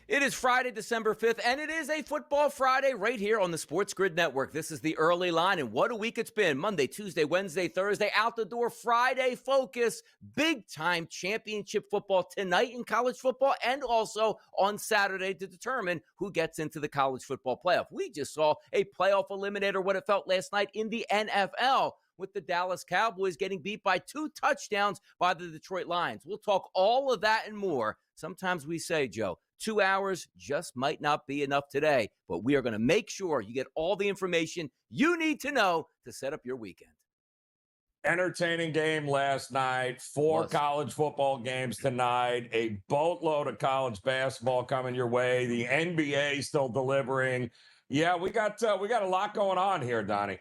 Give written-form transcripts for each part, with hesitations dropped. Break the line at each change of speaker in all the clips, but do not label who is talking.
It is Friday, December 5th, and it is a Football Friday right here on the SportsGrid Network. This is the early line, and what a week it's been. Monday, Tuesday, Wednesday, Thursday, out the door, Friday focus. Big-time championship football tonight in college football and also on Saturday to determine who gets into the college football playoff. We just saw a playoff eliminator, what it felt last night in the NFL, with the Dallas Cowboys getting beat by 2 touchdowns by the Detroit Lions. We'll talk all of that and more. Sometimes we say, Joe, 2 hours just might not be enough today, but we are going to make sure you get all the information you need to know to set up your weekend.
Entertaining game last night, 4 college football games tonight, a boatload of college basketball coming your way, the NBA still delivering. Yeah, we got a lot going on here, Donnie.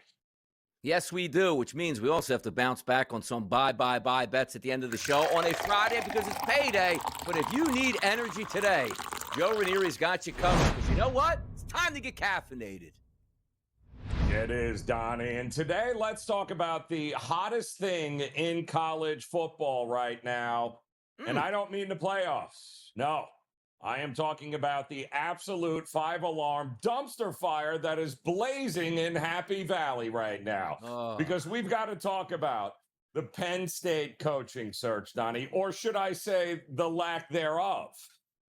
Yes, we do, which means we also have to bounce back on some buy bets at the end of the show on a Friday because it's payday. But if you need energy today, Joe Raineri's got you covered. Because you know what? It's time to get caffeinated.
It is, Donnie. And today, let's talk about the hottest thing in college football right now. And I don't mean the playoffs. No. I am talking about the absolute 5-alarm dumpster fire that is blazing in Happy Valley right now. Because we've got to talk about the Penn State coaching search, Donnie, or should I say the lack thereof.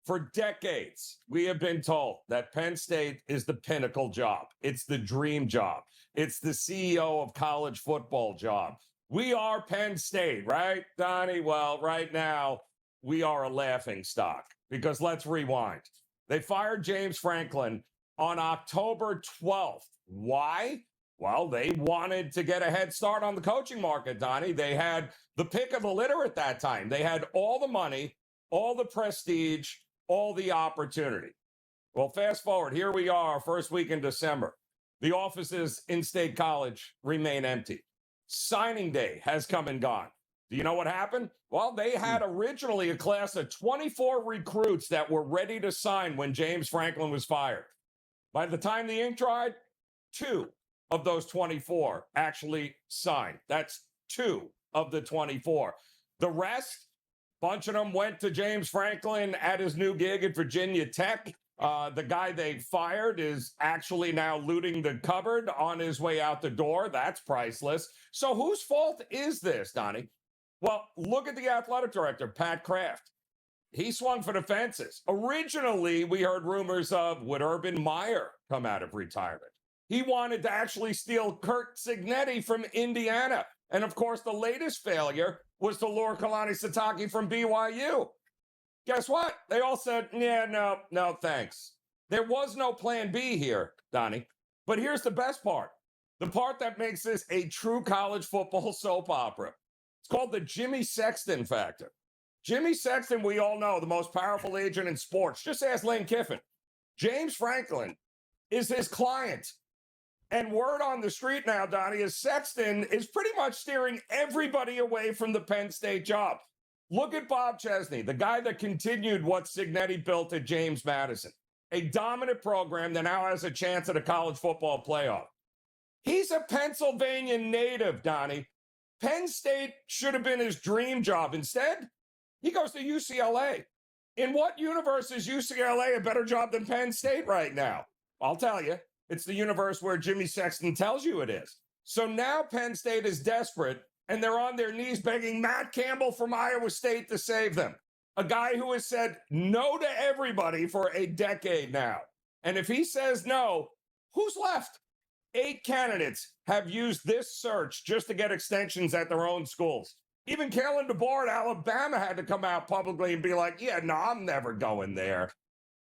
For decades, we have been told that Penn State is the pinnacle job. It's the dream job. It's the CEO of college football job. We are Penn State, right, Donnie? Well, right now, we are a laughing stock. Because let's rewind. They fired James Franklin on October 12th. Why? Well, they wanted to get a head start on the coaching market, Donnie. They had the pick of the litter at that time. They had all the money, all the prestige, all the opportunity. Well, fast forward. Here we are, first week in December. The offices in State College remain empty. Signing day has come and gone. Do you know what happened? Well, they had originally a class of 24 recruits that were ready to sign when James Franklin was fired. By the time the ink dried, 2 of those 24 actually signed. That's 2 of the 24. The rest, bunch of them went to James Franklin at his new gig at Virginia Tech. The guy they fired is actually now looting the cupboard on his way out the door. That's priceless. So whose fault is this, Donnie? Well, look at the athletic director, Pat Kraft. He swung for the fences. Originally, we heard rumors of would Urban Meyer come out of retirement. He wanted to actually steal Kurt Cignetti from Indiana. And, of course, the latest failure was to lure Kalani Sitake from BYU. Guess what? They all said, yeah, no, thanks. There was no plan B here, Donnie. But here's the best part. The part that makes this a true college football soap opera. It's called the Jimmy Sexton factor. Jimmy Sexton, we all know, the most powerful agent in sports. Just ask Lane Kiffin. James Franklin is his client. And word on the street now, Donnie, is Sexton is pretty much steering everybody away from the Penn State job. Look at Bob Chesney, the guy that continued what Cignetti built at James Madison, a dominant program that now has a chance at a college football playoff. He's a Pennsylvania native, Donnie. Penn State should have been his dream job. Instead, he goes to UCLA. In what universe is UCLA a better job than Penn State right now? I'll tell you. It's the universe where Jimmy Sexton tells you it is. So now Penn State is desperate, and they're on their knees begging Matt Campbell from Iowa State to save them. A guy who has said no to everybody for a decade now. And if he says no, who's left? 8 candidates have used this search just to get extensions at their own schools. Even Kalen DeBoer at Alabama had to come out publicly and be like, yeah, no, I'm never going there.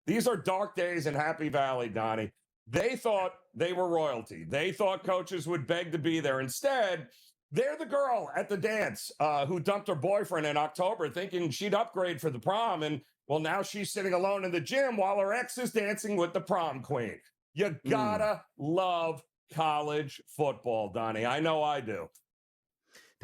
These are dark days in Happy Valley, Donnie. They thought they were royalty. They thought coaches would beg to be there. Instead, they're the girl at the dance who dumped her boyfriend in October thinking she'd upgrade for the prom. And, well, now she's sitting alone in the gym while her ex is dancing with the prom queen. You gotta love college football, Donnie. I know I do.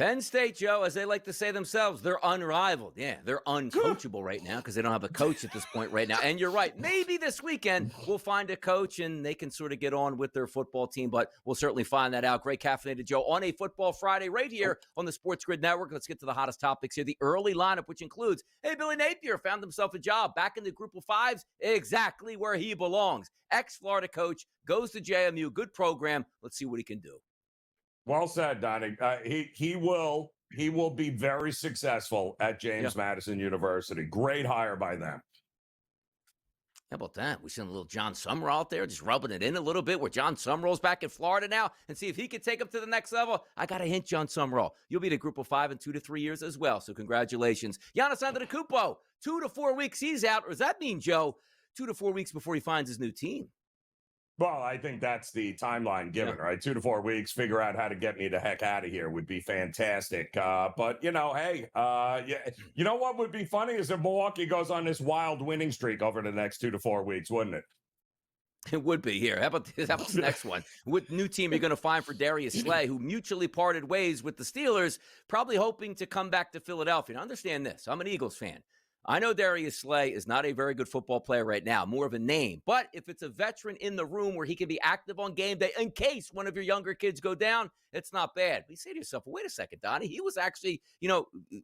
Penn State, Joe, as they like to say themselves, they're unrivaled. Yeah, they're uncoachable right now because they don't have a coach at this point right now. And you're right. Maybe this weekend we'll find a coach and they can sort of get on with their football team, but we'll certainly find that out. Great Caffeinated Joe on a Football Friday right here on the Sports Grid Network. Let's get to the hottest topics here. The early lineup, which includes, hey, Billy Napier found himself a job back in the group of fives, exactly where he belongs. Ex-Florida coach, goes to JMU, good program. Let's see what he can do.
Well said, Donnie. He will be very successful at James Madison University. Great hire by them.
How about that? We send a little John Summerall out there, just rubbing it in a little bit, where John Summerall's back in Florida now, and see if he can take him to the next level. I got a hint, John Summerall. You'll be in a group of 5 in 2 to 3 years as well, so congratulations. Giannis Antetokounmpo, 2 to 4 weeks he's out. Or does that mean, Joe, 2 to 4 weeks before he finds his new team?
Well, I think that's the timeline given, right? 2 to 4 weeks, figure out how to get me the heck out of here would be fantastic. But, hey, you know what would be funny is if Milwaukee goes on this wild winning streak over the next 2 to 4 weeks, wouldn't it?
It would be. Here, how about this next one? What new team you're going to find for Darius Slay, who mutually parted ways with the Steelers, probably hoping to come back to Philadelphia. Now, understand this. I'm an Eagles fan. I know Darius Slay is not a very good football player right now, more of a name. But if it's a veteran in the room where he can be active on game day in case one of your younger kids go down, it's not bad. But you say to yourself, well, wait a second, Donnie. He was actually,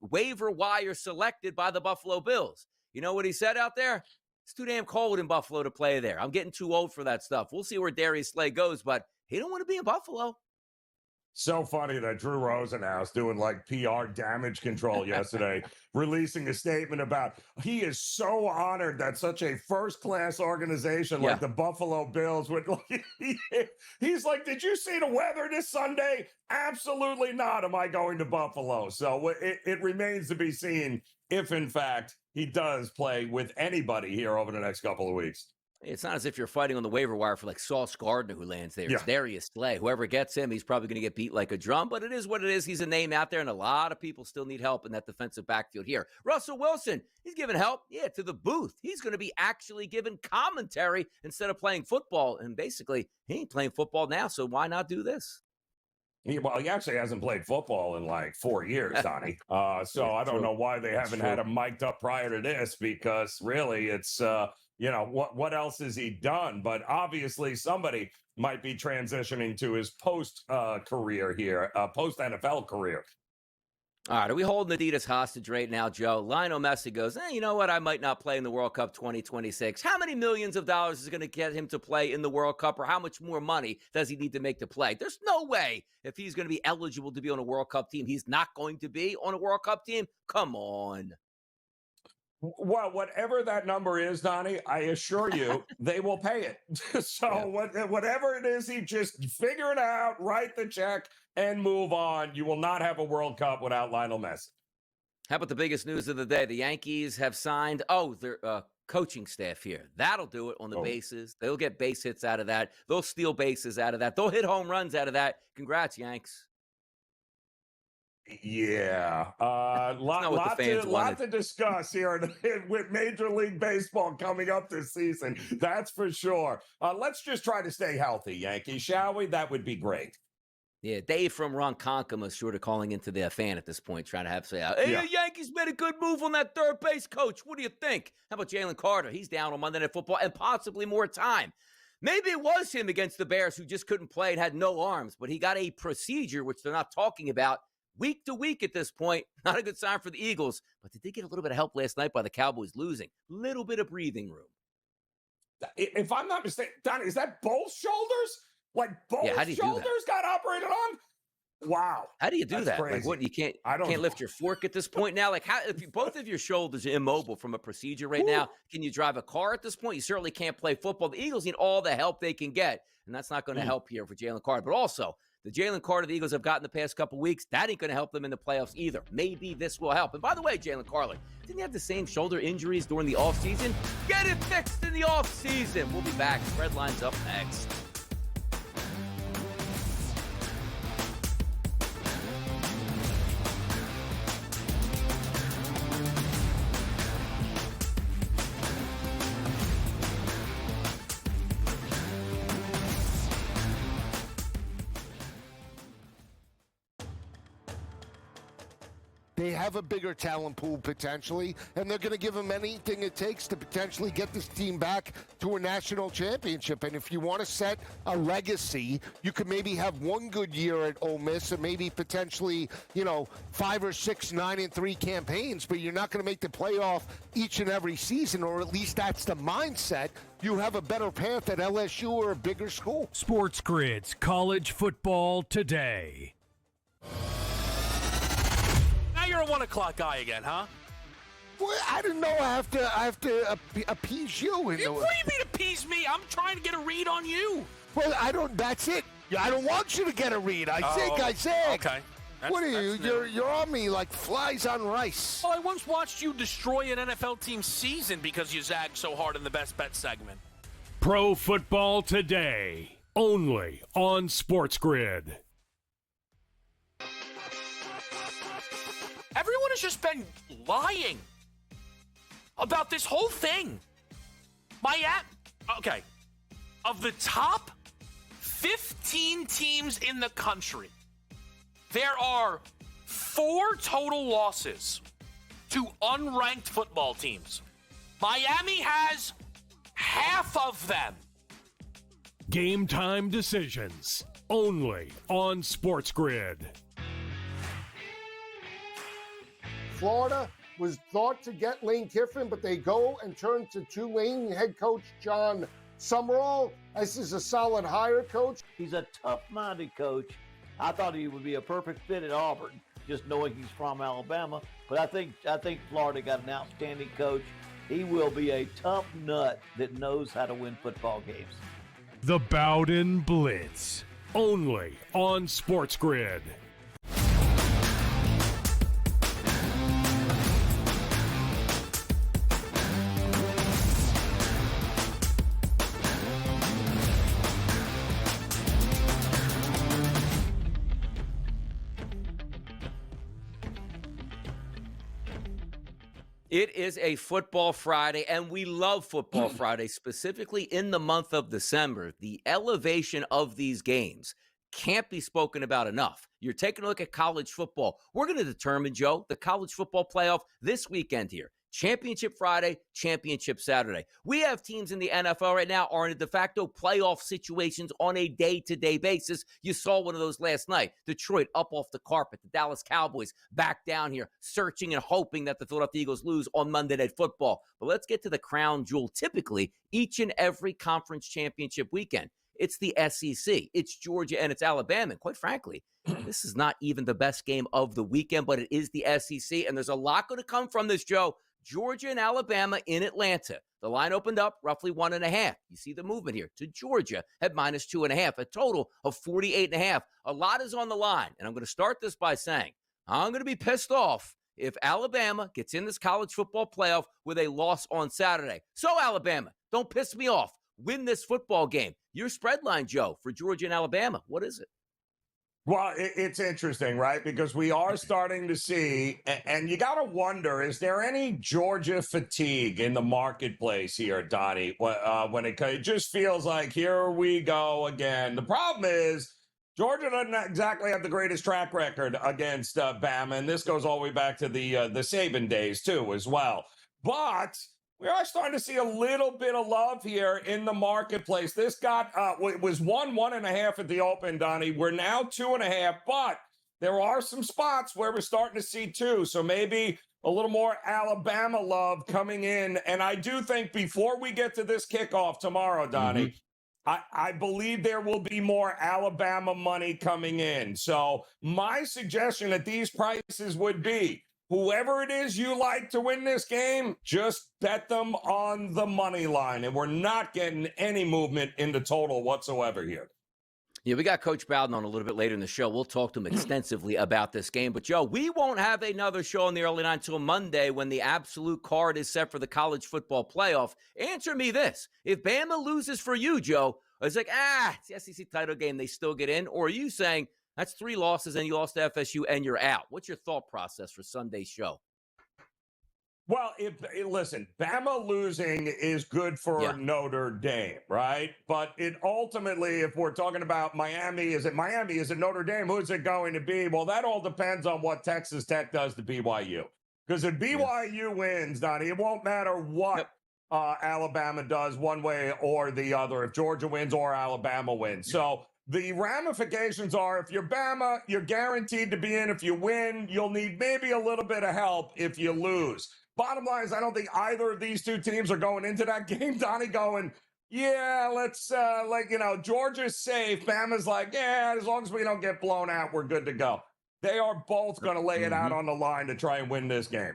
waiver wire selected by the Buffalo Bills. You know what he said out there? It's too damn cold in Buffalo to play there. I'm getting too old for that stuff. We'll see where Darius Slay goes, but he don't want to be in Buffalo.
So funny that Drew Rosenhaus doing like PR damage control yesterday, releasing a statement about he is so honored that such a first-class organization like the Buffalo Bills would. He's like, did you see the weather this Sunday? Absolutely not. Am I going to Buffalo? So it remains to be seen if, in fact, he does play with anybody here over the next couple of weeks.
It's not as if you're fighting on the waiver wire for like Sauce Gardner who lands there. It's Darius Slay. Whoever gets him, he's probably going to get beat like a drum, but it is what it is. He's a name out there, and a lot of people still need help in that defensive backfield here. Russell Wilson, he's giving help, to the booth. He's going to be actually giving commentary instead of playing football, and basically, he ain't playing football now, so why not do this?
He actually hasn't played football in like 4 years, Donnie. So I don't know why they haven't had him mic'd up prior to this, because really it's what else has he done? But obviously somebody might be transitioning to his post career here, post NFL career.
All right, are we holding Adidas hostage right now, Joe? Lionel Messi goes, you know what? I might not play in the World Cup 2026. How many millions of dollars is going to get him to play in the World Cup, or how much more money does he need to make to play? There's no way if he's going to be eligible to be on a World Cup team, he's not going to be on a World Cup team. Come on.
Well, whatever that number is, Donnie, I assure you, they will pay it. So whatever it is, he just figure it out, write the check, and move on. You will not have a World Cup without Lionel Messi.
How about the biggest news of the day? The Yankees have signed, their coaching staff here. That'll do it on the bases. They'll get base hits out of that. They'll steal bases out of that. They'll hit home runs out of that. Congrats, Yanks.
Yeah. Lot to discuss here with Major League Baseball coming up this season. That's for sure. Let's just try to stay healthy, Yankees, shall we? That would be great.
Yeah, Dave from Ronkonkoma is sort of calling into their fan at this point, trying to say, the Yankees made a good move on that third base coach. What do you think? How about Jalen Carter? He's down on Monday Night Football and possibly more time. Maybe it was him against the Bears who just couldn't play and had no arms, but he got a procedure, which they're not talking about, week to week at this point. Not a good sign for the Eagles, but they did get a little bit of help last night by the Cowboys losing. Little bit of breathing room.
If I'm not mistaken, Donnie, is that both shoulders? Like both shoulders got operated on? Wow.
How do you do that?
Crazy.
Like what? You can't lift your fork at this point now? Like how, if both of your shoulders are immobile from a procedure right now, can you drive a car at this point? You certainly can't play football. The Eagles need all the help they can get, and that's not going to help here for Jalen Carter. But also, the Jalen Carter the Eagles have gotten the past couple weeks, that ain't going to help them in the playoffs either. Maybe this will help. And by the way, Jalen Carter, didn't he have the same shoulder injuries during the offseason? Get it fixed in the offseason. We'll be back. Spread lines up next.
They have a bigger talent pool potentially, and they're going to give them anything it takes to potentially get this team back to a national championship. And if you want to set a legacy, you could maybe have one good year at Ole Miss and maybe potentially, 5 or 6 9-3 campaigns, but you're not going to make the playoff each and every season, or at least that's the mindset. You have a better path at LSU or a bigger school.
SportsGrid's College Football Today.
Now you're a 1 o'clock guy again, huh?
Well, I didn't know I have to appease you.
What do you mean appease me? I'm trying to get a read on you.
Well, that's it. I don't want you to get a read. I said.
Okay.
What are you? You're on me like flies on rice.
Well, I once watched you destroy an NFL team's season because you zagged so hard in the best bet segment.
Pro Football Today, only on SportsGrid.
Everyone has just been lying about this whole thing. Okay. Of the top 15 teams in the country, there are 4 total losses to unranked football teams. Miami has half of them.
Game time decisions, only on SportsGrid.
Florida was thought to get Lane Kiffin, but they go and turn to Tulane head coach John Summerall. This is a solid hire, coach.
He's a tough-minded coach. I thought he would be a perfect fit at Auburn, just knowing he's from Alabama. But I think Florida got an outstanding coach. He will be a tough nut that knows how to win football games.
The Bowden Blitz, only on SportsGrid.
It is a Football Friday, and we love Football Friday, specifically in the month of December. The elevation of these games can't be spoken about enough. You're taking a look at college football. We're going to determine, Joe, the college football playoff this weekend here. Championship Friday, Championship Saturday. We have teams in the NFL right now are in de facto playoff situations on a day-to-day basis. You saw one of those last night. Detroit up off the carpet. The Dallas Cowboys back down here, searching and hoping that the Philadelphia Eagles lose on Monday Night Football. But let's get to the crown jewel. Typically, each and every conference championship weekend, it's the SEC, it's Georgia, and it's Alabama. And quite frankly, this is not even the best game of the weekend, but it is the SEC, and there's a lot going to come from this, Joe. Georgia and Alabama in Atlanta. The line opened up roughly 1.5. You see the movement here to Georgia at minus 2.5, a total of 48.5. A lot is on the line, and I'm going to start this by saying I'm going to be pissed off if Alabama gets in this college football playoff with a loss on Saturday. So, Alabama, don't piss me off. Win this football game. Your spread line, Joe, for Georgia and Alabama, what is it?
Well, it's interesting, right? Because we are starting to see, and you got to wonder, is there any Georgia fatigue in the marketplace here, Donnie? When it just feels like, here we go again. The problem is, Georgia doesn't exactly have the greatest track record against Bama, and this goes all the way back to the Saban days, too, as well. But we are starting to see a little bit of love here in the marketplace. This got, it was 1.5 at the open, Donnie. We're now 2.5, but there are some spots where we're starting to see 2. So maybe a little more Alabama love coming in. And I do think before we get to this kickoff tomorrow, Donnie, I believe there will be more Alabama money coming in. So my suggestion at these prices would be, whoever it is you like to win this game, just bet them on the money line. And we're not getting any movement in the total whatsoever here.
Yeah, we got Coach Bowden on a little bit later in the show. We'll talk to him extensively about this game. But, Joe, we won't have another show on the early line until Monday when the absolute card is set for the college football playoff. Answer me this. If Bama loses for you, Joe, it's like, it's the SEC title game. They still get in. Or are you saying, that's 3 losses and you lost to FSU and you're out? What's your thought process for Sunday's show?
Well, listen, Bama losing is good for Notre Dame, right? But it ultimately, if we're talking about Miami, is it Notre Dame? Who's it going to be? Well, that all depends on what Texas Tech does to BYU. Because if BYU wins, Donnie, it won't matter what Alabama does one way or the other, if Georgia wins or Alabama wins. So the ramifications are, if you're Bama, you're guaranteed to be in. If you win, you'll need maybe a little bit of help if you lose. Bottom line is, I don't think either of these two teams are going into that game, Donnie, going, let's, Georgia's safe. Bama's like, as long as we don't get blown out, we're good to go. They are both going to lay it out on the line to try and win this game.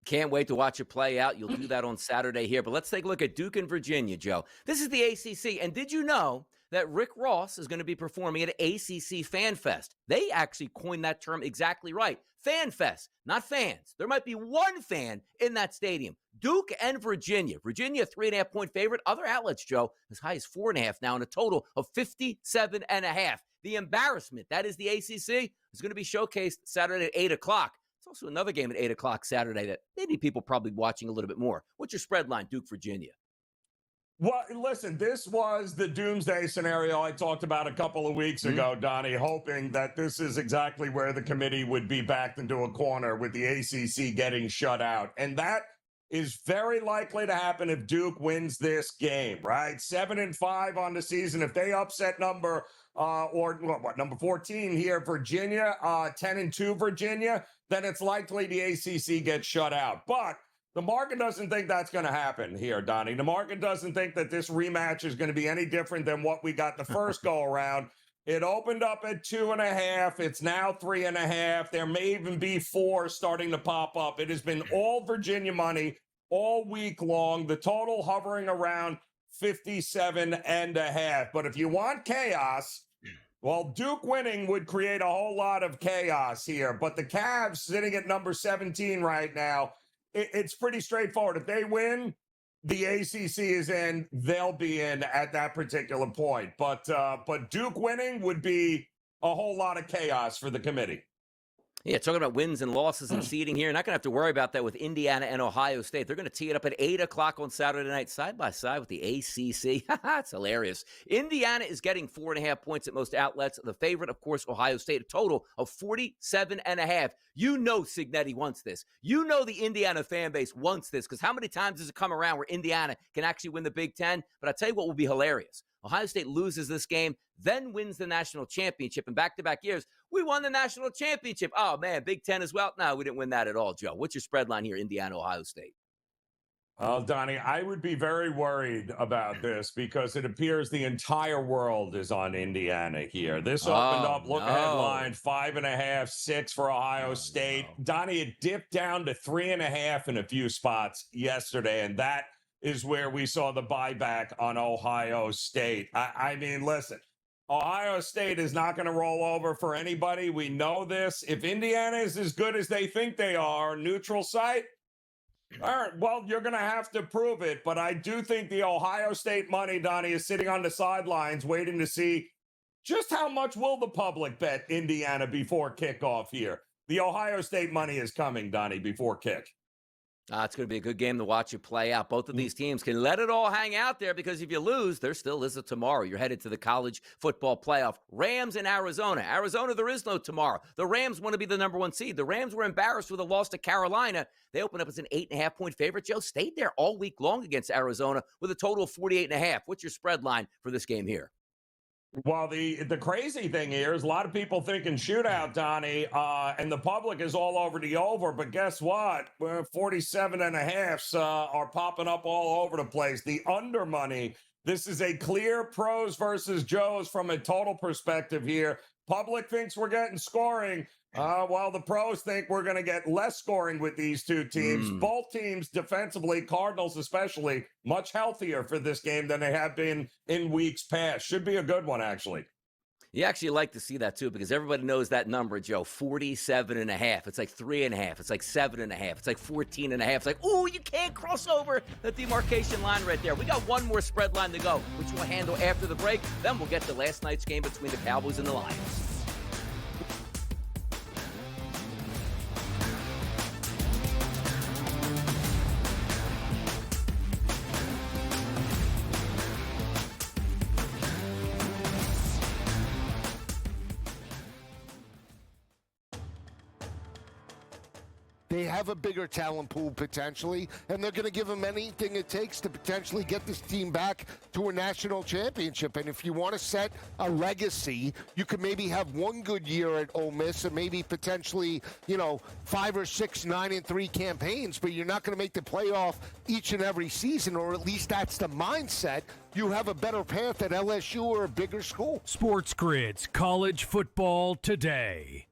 Can't wait to watch it play out. You'll do that on Saturday here. But let's take a look at Duke and Virginia, Joe. This is the ACC. And did you know that Rick Ross is going to be performing at ACC Fan Fest? They actually coined that term exactly right. Fan Fest, not fans. There might be one fan in that stadium. Duke and Virginia. Virginia, 3.5-point favorite. Other outlets, Joe, as high as 4.5 now, in a total of 57.5. The embarrassment, that is the ACC, is going to be showcased Saturday at 8 o'clock. It's also another game at 8 o'clock Saturday that maybe people probably watching a little bit more. What's your spread line, Duke, Virginia?
Well, listen, this was the doomsday scenario I talked about a couple of weeks ago, Donnie, hoping that this is exactly where the committee would be backed into a corner with the ACC getting shut out. And that is very likely to happen if Duke wins this game, right? 7-5 on the season. If they upset number 14 here, Virginia, 10-2 Virginia, then it's likely the ACC gets shut out. But the market doesn't think that's going to happen here, Donnie. The market doesn't think that this rematch is going to be any different than what we got the first go around. It opened up at 2.5. It's now 3.5. There may even be 4 starting to pop up. It has been all Virginia money all week long. The total hovering around 57.5. But if you want chaos, well, Duke winning would create a whole lot of chaos here. But the Cavs sitting at number 17 right now, it's pretty straightforward. If they win, the ACC is in. They'll be in at that particular point. But Duke winning would be a whole lot of chaos for the committee.
Yeah, talking about wins and losses and seeding here. You're not going to have to worry about that with Indiana and Ohio State. They're going to tee it up at 8 o'clock on Saturday night, side by side with the ACC. It's hilarious. Indiana is getting 4.5 points at most outlets. The favorite, of course, Ohio State, a total of 47.5. You know Signetti wants this. You know the Indiana fan base wants this, because how many times does it come around where Indiana can actually win the Big Ten? But I'll tell you what will be hilarious. Ohio State loses this game, then wins the national championship. In back-to-back years, we won the national championship. Oh, man, Big Ten as well? No, we didn't win that at all, Joe. What's your spread line here, Indiana, Ohio State?
Well, Donnie, I would be very worried about this because it appears the entire world is on Indiana here. This opened up, look headline, 5.5, 6 for Ohio State. Donnie, it dipped down to 3.5 in a few spots yesterday, and that is where we saw the buyback on Ohio State. I mean, listen, Ohio State is not going to roll over for anybody. We know this. If Indiana is as good as they think they are, neutral site, all right, well, you're going to have to prove it. But I do think the Ohio State money, Donnie, is sitting on the sidelines waiting to see just how much will the public bet Indiana before kickoff here. The Ohio State money is coming, Donnie, before kick.
It's going to be a good game to watch it play out. Both of these teams can let it all hang out there, because if you lose, there still is a tomorrow. You're headed to the college football playoff. Rams in Arizona. Arizona, there is no tomorrow. The Rams want to be the number 1 seed. The Rams were embarrassed with a loss to Carolina. They opened up as an 8.5-point favorite. Joe stayed there all week long against Arizona with a total of 48.5. What's your spread line for this game here?
Well, the crazy thing here is a lot of people thinking shootout, Donnie, and the public is all over the over. But guess what? 47.5s are popping up all over the place. The under money. This is a clear pros versus Joes from a total perspective here. Public thinks we're getting scoring, while the pros think we're going to get less scoring with these two teams. Both teams defensively, Cardinals especially, much healthier for this game than they have been in weeks past. Should be a good one, actually.
You actually like to see that, too, because everybody knows that number, Joe, 47.5. It's like 3.5. It's like 7.5. It's like 14.5. It's like, ooh, you can't cross over the demarcation line right there. We got one more spread line to go, which we'll handle after the break. Then we'll get to last night's game between the Cowboys and the Lions.
They have a bigger talent pool potentially, and they're going to give them anything it takes to potentially get this team back to a national championship. And if you want to set a legacy, you could maybe have one good year at Ole Miss and maybe potentially, 5 or 6 9-3 campaigns, but you're not going to make the playoff each and every season, or at least that's the mindset. You have a better path at LSU or a bigger school.
SportsGrid's College Football Today.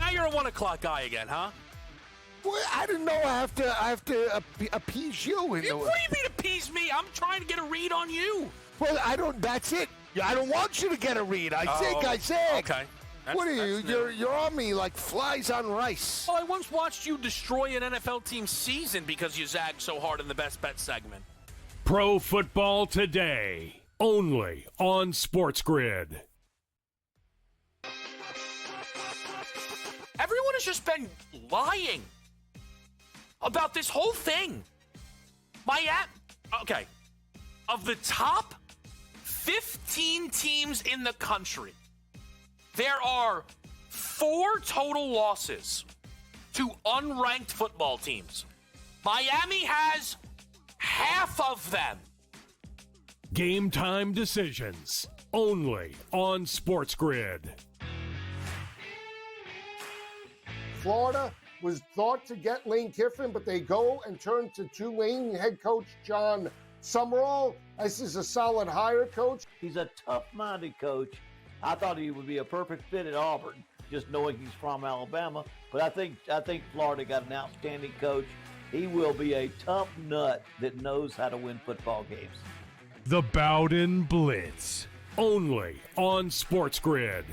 Now you're a 1 o'clock guy again, huh?
Well, I didn't know I have to appease you.
What do you mean appease me? I'm trying to get a read on you.
Well, that's it. I don't want you to get a read. I said.
Okay.
What are you? You're on me like flies on rice.
Well, I once watched you destroy an NFL team's season because you zagged so hard in the Best Bet segment.
Pro Football Today, only on SportsGrid.
Everyone has just been lying about this whole thing. Okay. Of the top 15 teams in the country, there are 4 total losses to unranked football teams. Miami has half of them.
Game time decisions, only on SportsGrid.
Florida was thought to get Lane Kiffin, but they go and turn to Tulane head coach John Summerall. This is a solid hire, coach.
He's a tough-minded coach. I thought he would be a perfect fit at Auburn, just knowing he's from Alabama. But I think Florida got an outstanding coach. He will be a tough nut that knows how to win football games.
The Bowden Blitz, only on SportsGrid.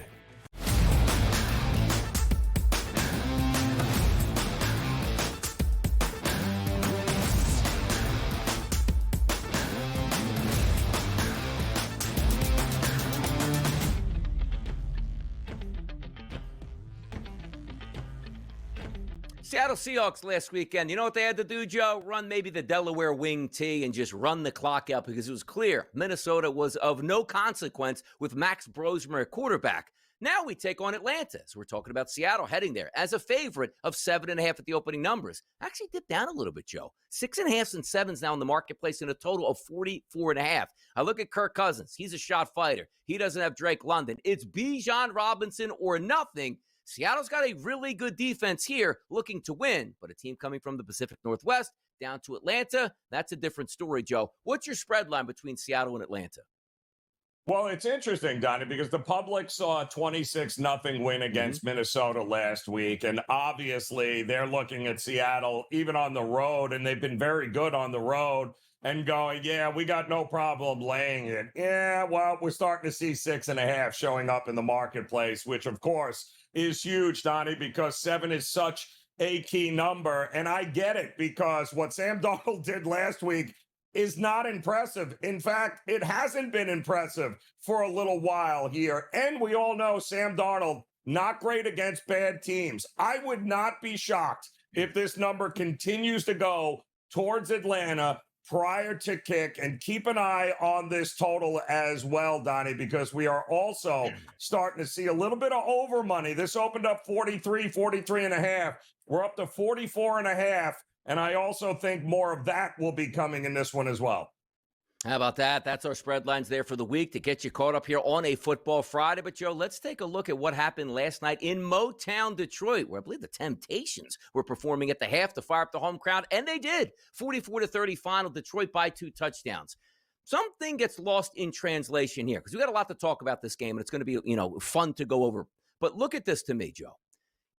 Seattle Seahawks last weekend, you know what they had to do, Joe? Run maybe the Delaware wing tee and just run the clock out, because it was clear Minnesota was of no consequence with Max Brosmer at quarterback. Now we take on Atlanta. So we're talking about Seattle heading there as a favorite of 7.5 at the opening numbers. Actually dipped down a little bit, Joe. 6.5s and 7s now in the marketplace in a total of 44.5. I look at Kirk Cousins. He's a shot fighter. He doesn't have Drake London. It's Bijan Robinson or nothing. Seattle's got a really good defense here looking to win, but a team coming from the Pacific Northwest down to Atlanta, that's a different story, Joe. What's your spread line between Seattle and Atlanta?
Well, it's interesting, Donnie, because the public saw a 26-0 win against Minnesota last week, and obviously they're looking at Seattle even on the road, and they've been very good on the road, and going, yeah, we got no problem laying it. Yeah, well, we're starting to see 6.5 showing up in the marketplace, which, of course, is huge, Donnie, because 7 is such a key number. And I get it, because what Sam Darnold did last week is not impressive. In fact, it hasn't been impressive for a little while here. And we all know Sam Darnold, not great against bad teams. I would not be shocked if this number continues to go towards Atlanta prior to kick, and keep an eye on this total as well, Donnie, because we are also starting to see a little bit of over money. This opened up 43.5. We're up to 44.5. And I also think more of that will be coming in this one as well.
How about that? That's our spread lines there for the week to get you caught up here on a Football Friday. But, Joe, let's take a look at what happened last night in Motown, Detroit, where I believe the Temptations were performing at the half to fire up the home crowd, and they did. 44-30 final, Detroit by 2 touchdowns. Something gets lost in translation here, because we got a lot to talk about this game, and it's going to be, fun to go over. But look at this to me, Joe.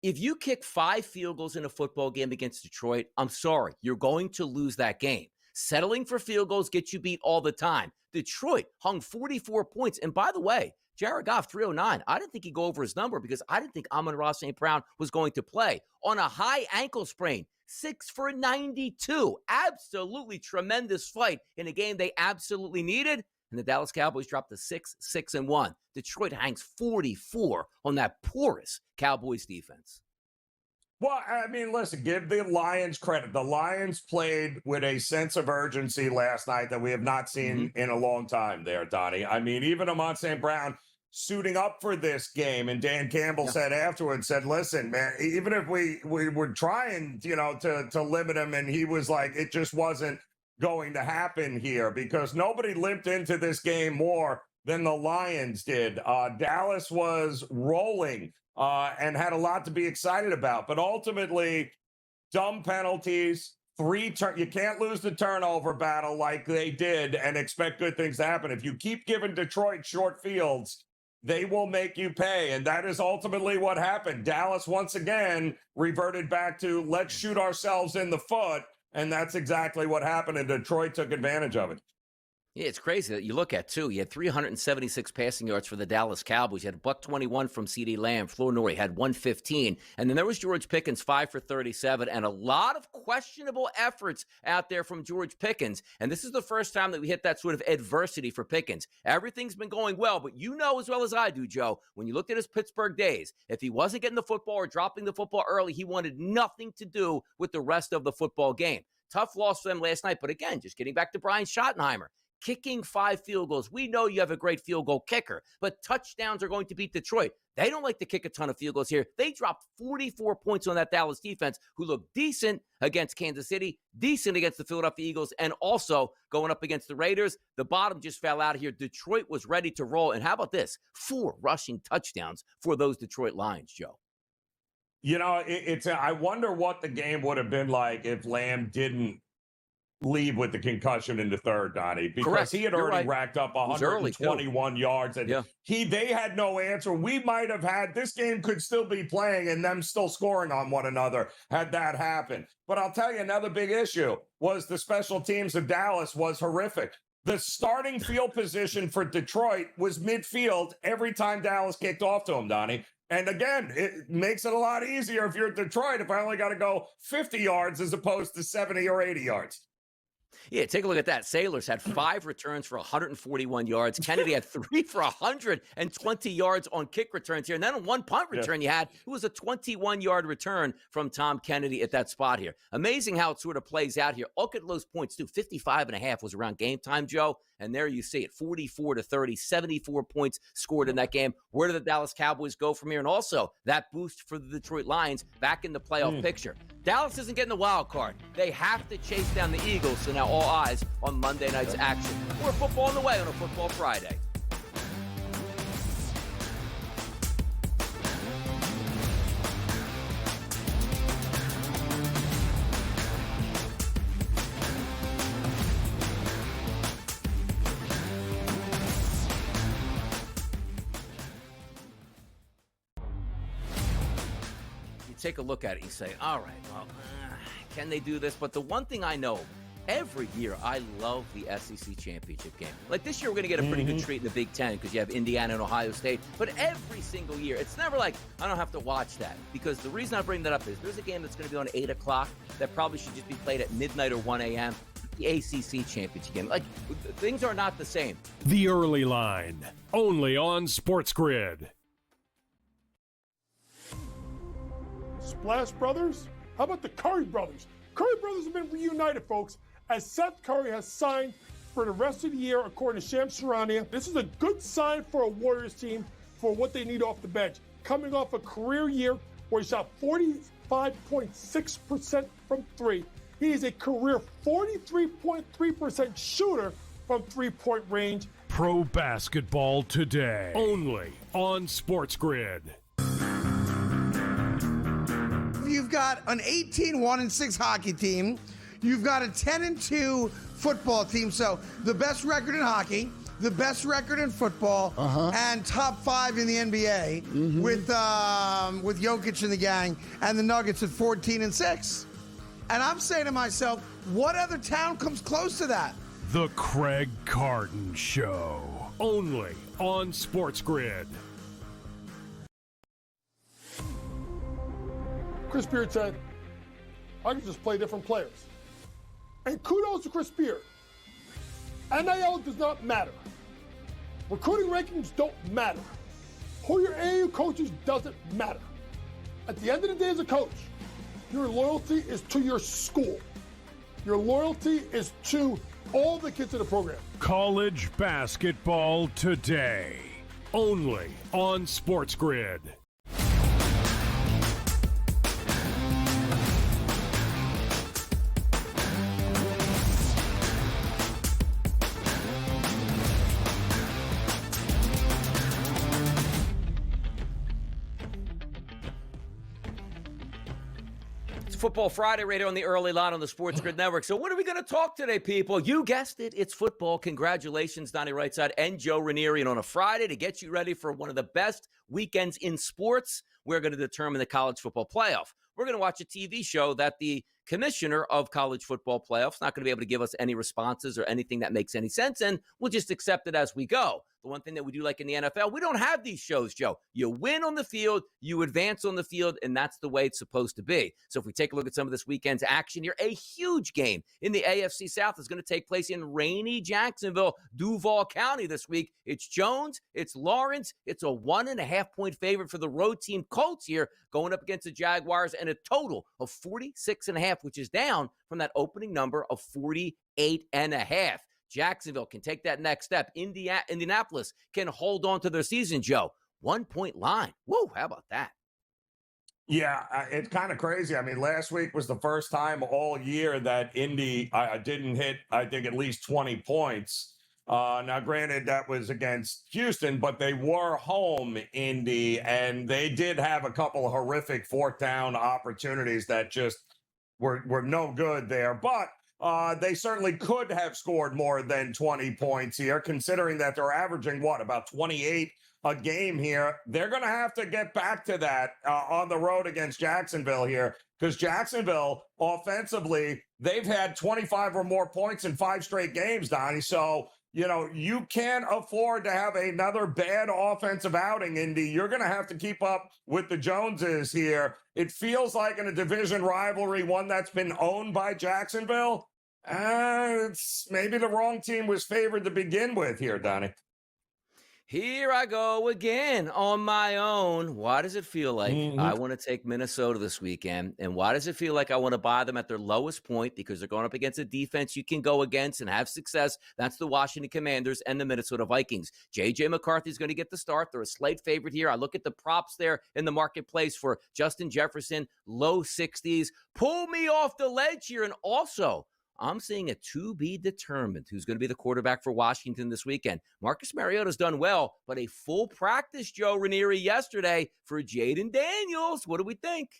If you kick 5 field goals in a football game against Detroit, I'm sorry, you're going to lose that game. Settling for field goals gets you beat all the time. Detroit hung 44 points. And by the way, Jared Goff, 309. I didn't think he'd go over his number because I didn't think Amon-Ra St. Brown was going to play. On a high ankle sprain, 6 for 92. Absolutely tremendous fight in a game they absolutely needed. And the Dallas Cowboys dropped to 6-1. Detroit hangs 44 on that porous Cowboys defense.
Well, I mean, listen, give the Lions credit. The Lions played with a sense of urgency last night that we have not seen in a long time there, Donnie. I mean, even Amon St. Brown suiting up for this game. And Dan Campbell said afterwards, listen, man, even if we were trying, to limit him, and he was like, it just wasn't going to happen here because nobody limped into this game more than the Lions did. Dallas was rolling and had a lot to be excited about. But ultimately, dumb penalties, you can't lose the turnover battle like they did and expect good things to happen. If you keep giving Detroit short fields, they will make you pay. And that is ultimately what happened. Dallas, once again, reverted back to let's shoot ourselves in the foot. And that's exactly what happened. And Detroit took advantage of it.
Yeah, it's crazy that you look at, too. You had 376 passing yards for the Dallas Cowboys. You had $121 from CeeDee Lamb. Raineri had 115. And then there was George Pickens, 5 for 37, and a lot of questionable efforts out there from George Pickens. And this is the first time that we hit that sort of adversity for Pickens. Everything's been going well, but you know as well as I do, Joe, when you looked at his Pittsburgh days, if he wasn't getting the football or dropping the football early, he wanted nothing to do with the rest of the football game. Tough loss for them last night, but again, just getting back to Brian Schottenheimer. Kicking 5 field goals. We know you have a great field goal kicker, but touchdowns are going to beat Detroit. They don't like to kick a ton of field goals here. They dropped 44 points on that Dallas defense, who looked decent against Kansas City, decent against the Philadelphia Eagles, and also going up against the Raiders. The bottom just fell out of here. Detroit was ready to roll. And how about this? 4 rushing touchdowns for those Detroit Lions, Joe.
I wonder what the game would have been like if Lamb didn't leave with the concussion in the third, Donnie, because
Correct.
he had already racked up 121 yards, and they had no answer. We might have had, this game could still be playing and them still scoring on one another had that happened. But I'll tell you, another big issue was the special teams of Dallas was horrific. The starting field position for Detroit was midfield every time Dallas kicked off to him, Donnie. And again, it makes it a lot easier if you're Detroit, if I only got to go 50 yards as opposed to 70 or 80 yards.
Yeah, take a look at that. Sailors had 5 returns for 141 yards. Kennedy had 3 for 120 yards on kick returns here. And then on one punt return you had, it was a 21-yard return from Tom Kennedy at that spot here. Amazing how it sort of plays out here. Look at those points, too. 55.5 was around game time, Joe. And there you see it, 44-30, 74 points scored in that game. Where do the Dallas Cowboys go from here? And also that boost for the Detroit Lions back in the playoff picture. Dallas isn't getting the wild card. They have to chase down the Eagles. So now all eyes on Monday night's action. More football on the way on a Football Friday. Take a look at it, you say, all right, well, can they do this? But the one thing I know, every year I love the SEC championship game. Like this year, we're going to get a pretty good treat in the Big Ten because you have Indiana and Ohio State. But every single year, it's never like I don't have to watch that, because the reason I bring that up is there's a game that's going to be on 8 o'clock that probably should just be played at midnight or 1 a.m. The ACC championship game. Like, things are not the same.
The Early Line, only on SportsGrid.
Splash Brothers? How about the Curry Brothers? Curry Brothers have been reunited, folks, as Seth Curry has signed for the rest of the year, according to Shams Charania. This is a good sign for a Warriors team for what they need off the bench. Coming off a career year where he shot 45.6% from 3. He is a career 43.3% shooter from 3-point range.
Pro basketball today, only on SportsGrid.
You've got an 18-1-6 hockey team. You've got a 10-2 football team. So the best record in hockey, the best record in football, and top 5 in the NBA with Jokic and the gang, and the Nuggets at 14-6. And I'm saying to myself, what other town comes close to that?
The Craig Carton Show, only on SportsGrid.
Chris Beard said, I can just play different players. And kudos to Chris Beard. NIL does not matter. Recruiting rankings don't matter. Who your AAU coaches doesn't matter. At the end of the day as a coach, your loyalty is to your school. Your loyalty is to all the kids in the program.
College basketball today, only on SportsGrid.
Football Friday right here on the early line on the SportsGrid Network. So what are we going to talk today, people? You guessed it. It's football. Congratulations, Donnie Rightside and Joe Raineri. And on a Friday, to get you ready for one of the best weekends in sports, we're going to determine the college football playoff. We're going to watch a TV show that the commissioner of college football playoffs not going to be able to give us any responses or anything that makes any sense, and we'll just accept it as we go. The one thing that we do like in the NFL, we don't have these shows, Joe. You win on the field, you advance on the field, and that's the way it's supposed to be. So if we take a look at some of this weekend's action here, a huge game in the AFC South is going to take place in rainy Jacksonville, Duval County this week. It's Jones, it's Lawrence, it's a 1.5-point favorite for the road team Colts here, going up against the Jaguars, and a total of 46.5, which is down from that opening number of 48.5. Jacksonville can take that next step. Indianapolis can hold on to their season, Joe. 1-point line. Whoa, how about that?
Yeah, it's kind of crazy. I mean, last week was the first time all year that Indy didn't hit, I think, at least 20 points. Now, granted, that was against Houston, but they were home, Indy, and they did have a couple of horrific fourth down opportunities that just were no good there. But they certainly could have scored more than 20 points here, considering that they're averaging, about 28 a game here. They're going to have to get back to that on the road against Jacksonville here, because Jacksonville, offensively, they've had 25 or more points in 5 straight games, Donnie. So, you can't afford to have another bad offensive outing, Indy. You're going to have to keep up with the Joneses here. It feels like in a division rivalry, one that's been owned by Jacksonville, it's maybe the wrong team was favored to begin with here, Donnie.
Here I go again on my own. Why does it feel like I want to take Minnesota this weekend? And why does it feel like I want to buy them at their lowest point? Because they're going up against a defense you can go against and have success. That's the Washington Commanders and the Minnesota Vikings. J.J. McCarthy's going to get the start. They're a slight favorite here. I look at the props there in the marketplace for Justin Jefferson, low 60s. Pull me off the ledge here. And also, I'm seeing a to be determined who's going to be the quarterback for Washington this weekend. Marcus Mariota's done well, but a full practice, Joe Raineri, yesterday for Jaden Daniels. What do we think?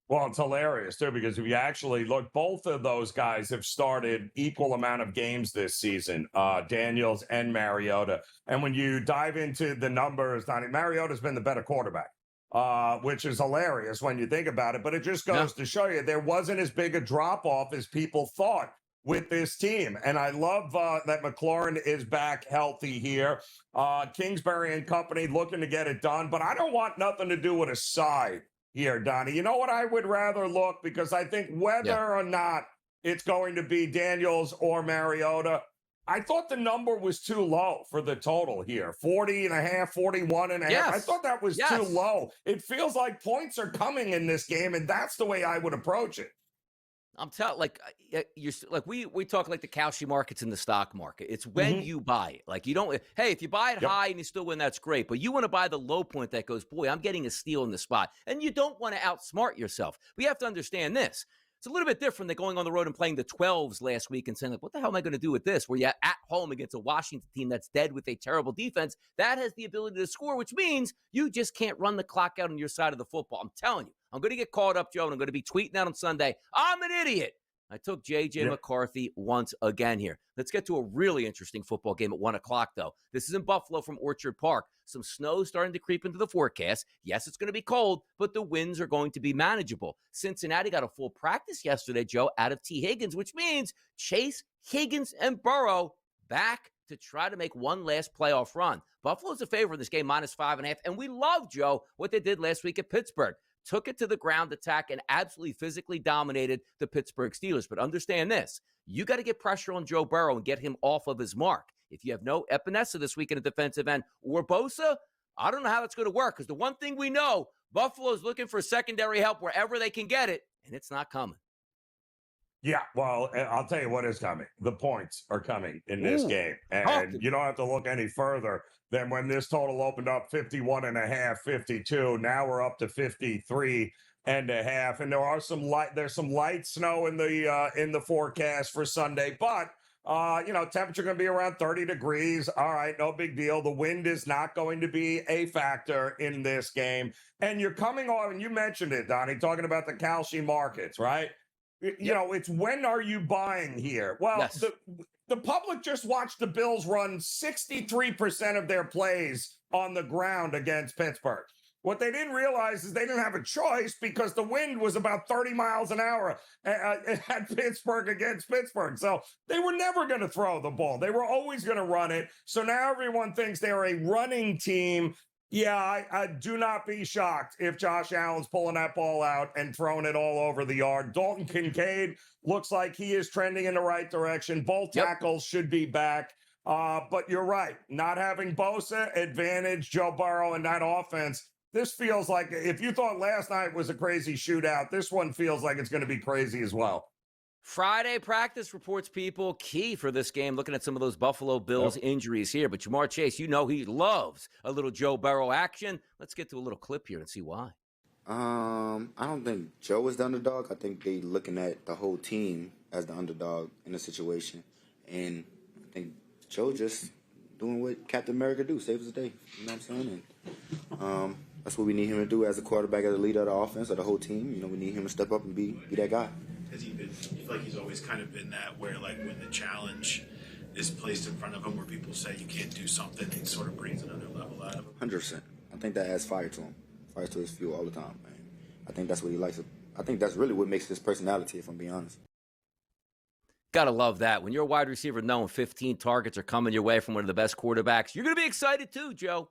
Well, it's hilarious, too, because if you actually look, both of those guys have started equal amount of games this season, Daniels and Mariota. And when you dive into the numbers, Donnie, Mariota's been the better quarterback. Which is hilarious when you think about it. But it just goes to show you there wasn't as big a drop-off as people thought with this team. And I love that McLaurin is back healthy here. Kingsbury and company looking to get it done. But I don't want nothing to do with a side here, Donnie. You know what I would rather look? Because I think whether or not it's going to be Daniels or Mariota, I thought the number was too low for the total here. 40.5, 41.5.
Yes.
I thought that was too low. It feels like points are coming in this game, and that's the way I would approach it.
I'm telling, we talk like the Kalshi markets in the stock market. It's when you buy it. Like, you don't, hey, if you buy it high and you still win, that's great. But you want to buy the low point that goes, boy, I'm getting a steal in the spot. And you don't want to outsmart yourself. We have to understand this. It's a little bit different than going on the road and playing the 12s last week and saying, like, what the hell am I going to do with this? Where you're at home against a Washington team that's dead with a terrible defense. That has the ability to score, which means you just can't run the clock out on your side of the football. I'm telling you, I'm going to get caught up, Joe, and I'm going to be tweeting out on Sunday, I'm an idiot. I took J.J. McCarthy once again here. Let's get to a really interesting football game at 1 o'clock, though. This is in Buffalo from Orchard Park. Some snow starting to creep into the forecast. Yes, it's going to be cold, but the winds are going to be manageable. Cincinnati got a full practice yesterday, Joe, out of T. Higgins, which means Chase, Higgins, and Burrow back to try to make one last playoff run. Buffalo's a favorite in this game, -5.5, and we love, Joe, what they did last week at Pittsburgh. Took it to the ground attack and absolutely physically dominated the Pittsburgh Steelers. But understand this, you got to get pressure on Joe Burrow and get him off of his mark. If you have no Epinesa this week in a defensive end or Bosa, I don't know how that's going to work, because the one thing we know, Buffalo's looking for secondary help wherever they can get it, and it's not coming.
Yeah, well, I'll tell you what is coming. The points are coming in this game. And you don't have to look any further than when this total opened up 51.5, 52. Now we're up to 53.5. And there's some light snow in the forecast for Sunday, but temperature going to be around 30 degrees. All right, no big deal. The wind is not going to be a factor in this game. And you're coming on, and you mentioned it, Donnie, talking about the Kalshi markets, right? It's when are you buying here? Well,
yes.
The public just watched the Bills run 63% of their plays on the ground against Pittsburgh. What they didn't realize is they didn't have a choice because the wind was about 30 miles an hour at Pittsburgh against Pittsburgh. So they were never going to throw the ball. They were always going to run it. So now everyone thinks they're a running team. Yeah, I do not be shocked if Josh Allen's pulling that ball out and throwing it all over the yard. Dalton Kincaid looks like he is trending in the right direction. Both tackles should be back. But you're right. Not having Bosa, advantage Joe Burrow in that offense. This feels like, if you thought last night was a crazy shootout, this one feels like it's going to be crazy as well.
Friday practice reports, people, key for this game, looking at some of those Buffalo Bills injuries here. But Jamar Chase, he loves a little Joe Burrow action. Let's get to a little clip here and see why.
I don't think Joe is the underdog. I think they looking at the whole team as the underdog in the situation. And I think Joe just doing what Captain America do, saves the day. You know what I'm saying? And that's what we need him to do as a quarterback, as a leader of the offense, of the whole team. We need him to step up and be that guy.
Has he been, you feel like he's always kind of been that, where like when the challenge is placed in front of him, where people say you can't do something, he sort of brings another level out of him?
100%. I think that adds fire to him. Fire to his fuel all the time, man. I think that's what he likes. I think that's really what makes his personality, if I'm being honest.
Gotta love that. When you're a wide receiver knowing 15 targets are coming your way from one of the best quarterbacks, you're going to be excited too, Joe.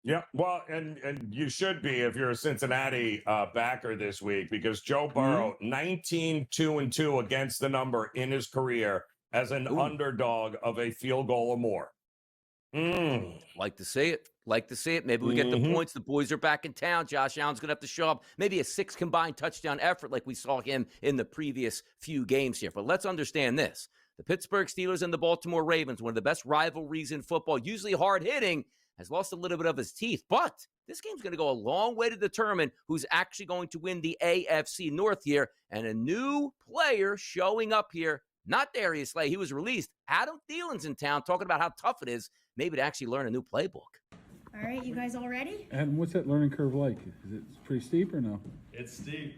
Yeah, well, and you should be if you're a Cincinnati backer this week, because Joe Burrow, 19-2-2 against the number in his career as an underdog of a field goal or more.
Like to see it. Maybe we get the points. The boys are back in town. Josh Allen's going to have to show up. Maybe a 6 combined touchdown effort like we saw him in the previous few games here. But let's understand this. The Pittsburgh Steelers and the Baltimore Ravens, one of the best rivalries in football, usually hard-hitting, has lost a little bit of his teeth. But this game's going to go a long way to determine who's actually going to win the AFC North here. And a new player showing up here, not Darius Slay, he was released. Adam Thielen's in town talking about how tough it is maybe to actually learn a new playbook.
All right, you guys all ready?
And what's that learning curve like? Is it pretty steep or no?
It's steep.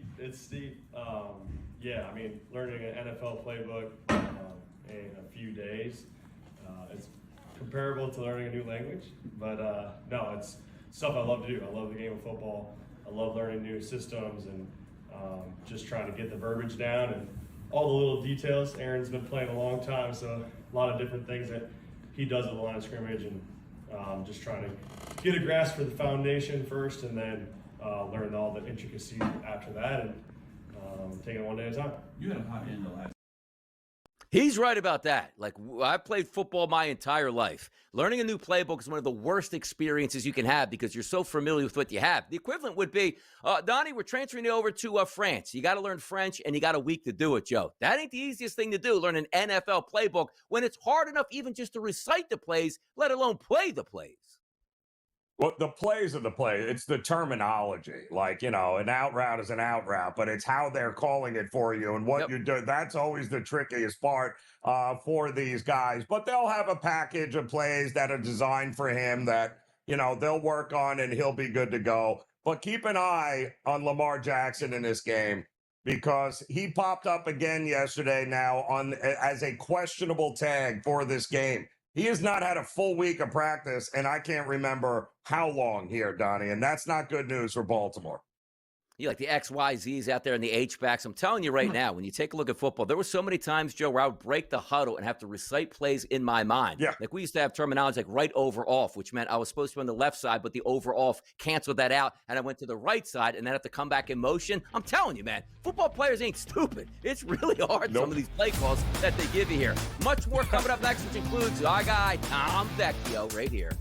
Yeah, I mean, learning an NFL playbook in a few days, it's comparable to learning a new language. But no, it's stuff I love to do. I love the game of football. I love learning new systems and just trying to get the verbiage down and all the little details. Aaron's been playing a long time, so a lot of different things that he does at the line of scrimmage, and just trying to get a grasp for the foundation first, and then learn all the intricacies after that, and take it one day at a time.
You had a hot end the last.
He's right about that. Like, I played football my entire life. Learning a new playbook is one of the worst experiences you can have because you're so familiar with what you have. The equivalent would be, Donnie, we're transferring you over to France. You got to learn French, and you got a week to do it, Joe. That ain't the easiest thing to do, learn an NFL playbook, when it's hard enough even just to recite the plays, let alone play the plays.
Well, the plays are the play. It's the terminology. Like, an out route is an out route, but it's how they're calling it for you and what you do. That's always the trickiest part for these guys. But they'll have a package of plays that are designed for him that, they'll work on and he'll be good to go. But keep an eye on Lamar Jackson in this game, because he popped up again yesterday now as a questionable tag for this game. He has not had a full week of practice, and I can't remember how long here, Donnie, and that's not good news for Baltimore.
You like the XYZs out there in the H-backs. I'm telling you right now, when you take a look at football, there were so many times, Joe, where I would break the huddle and have to recite plays in my mind.
Yeah.
Like, we used to have terminology like right over off, which meant I was supposed to be on the left side, but the over off canceled that out, and I went to the right side and then have to come back in motion. I'm telling you, man, football players ain't stupid. It's really hard, some of these play calls that they give you here. Much more coming up next, which includes our guy, Tom Vecchio, right here.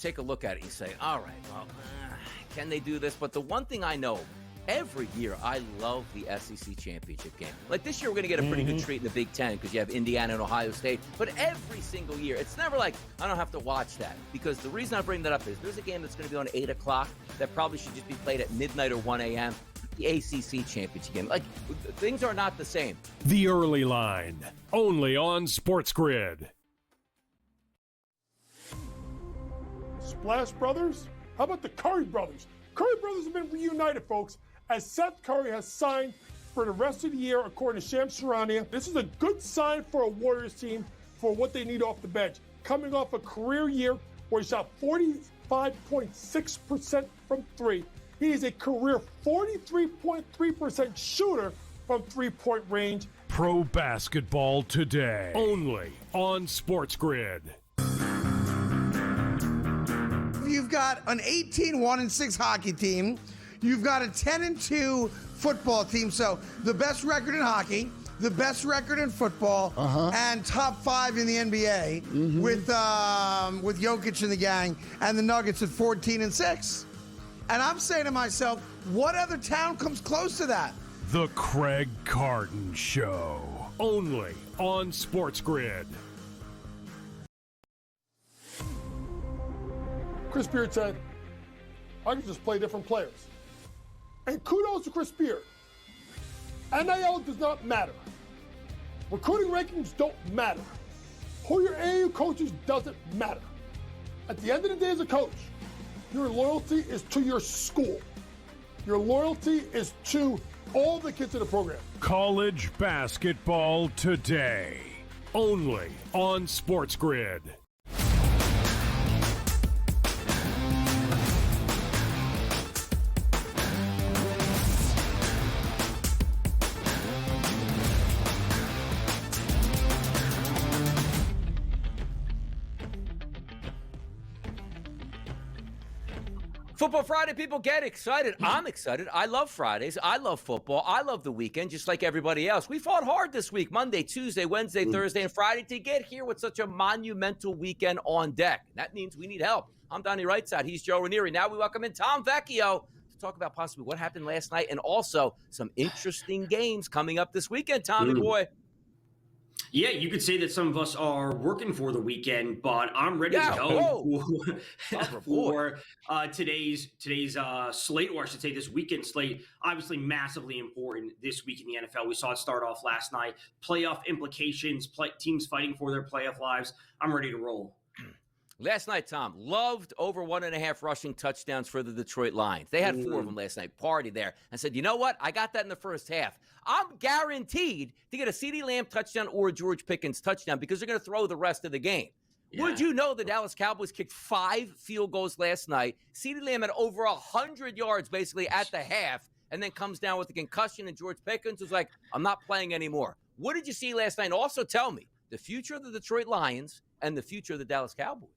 take a look at it. You say, all right, well, can they do this? But the one thing I know, every year I love the SEC championship game. Like this year, we're going to get a pretty good treat in the Big Ten because you have Indiana and Ohio State. But every single year, it's never like I don't have to watch that. Because the reason I bring that up is there's a game that's going to be on 8 o'clock that probably should just be played at midnight or 1 a.m. The ACC championship game. Like, things are not the same.
The Early Line, only on SportsGrid.
Splash Brothers? How about the Curry Brothers? Curry Brothers have been reunited, folks, as Seth Curry has signed for the rest of the year, according to Shams Charania. This is a good sign for a Warriors team for what they need off the bench. Coming off a career year where he shot 45.6% from three. He is a career 43.3% shooter from three-point range.
Pro basketball today, only on SportsGrid.
You've got an 18-1-6 hockey team. You've got a 10-2 football team. So the best record in hockey, the best record in football, and top 5 in the NBA with Jokic and the gang, and the Nuggets at 14-6. And I'm saying to myself, what other town comes close to that?
The Craig Carton Show, only on SportsGrid.
Chris Beard said, I can just play different players. And kudos to Chris Beard. NIL does not matter. Recruiting rankings don't matter. Who your AAU coaches doesn't matter. At the end of the day as a coach, your loyalty is to your school. Your loyalty is to all the kids in the program.
College basketball today, only on SportsGrid.
Football Friday, people get excited. I'm excited. I love Fridays. I love football. I love the weekend, just like everybody else. We fought hard this week, Monday, Tuesday, Wednesday, Thursday, and Friday, to get here with such a monumental weekend on deck. That means we need help. I'm Donnie Rightside. He's Joe Raineri. Now we welcome in Tom Vecchio to talk about possibly what happened last night and also some interesting games coming up this weekend, Tommy boy.
Yeah, you could say that some of us are working for the weekend, but I'm ready to go for today's slate, or I should say this weekend slate. Obviously, massively important this week in the NFL. We saw it start off last night. Playoff implications, teams fighting for their playoff lives. I'm ready to roll.
Last night, Tom, loved over 1.5 rushing touchdowns for the Detroit Lions. They had 4 of them last night. Party there. And said, you know what? I got that in the first half. I'm guaranteed to get a CeeDee Lamb touchdown or a George Pickens touchdown because they're going to throw the rest of the game. Yeah. Would you know the Dallas Cowboys kicked 5 field goals last night? CeeDee Lamb had over 100 yards basically at the half and then comes down with a concussion, and George Pickens was like, I'm not playing anymore. What did you see last night? And also tell me the future of the Detroit Lions and the future of the Dallas Cowboys.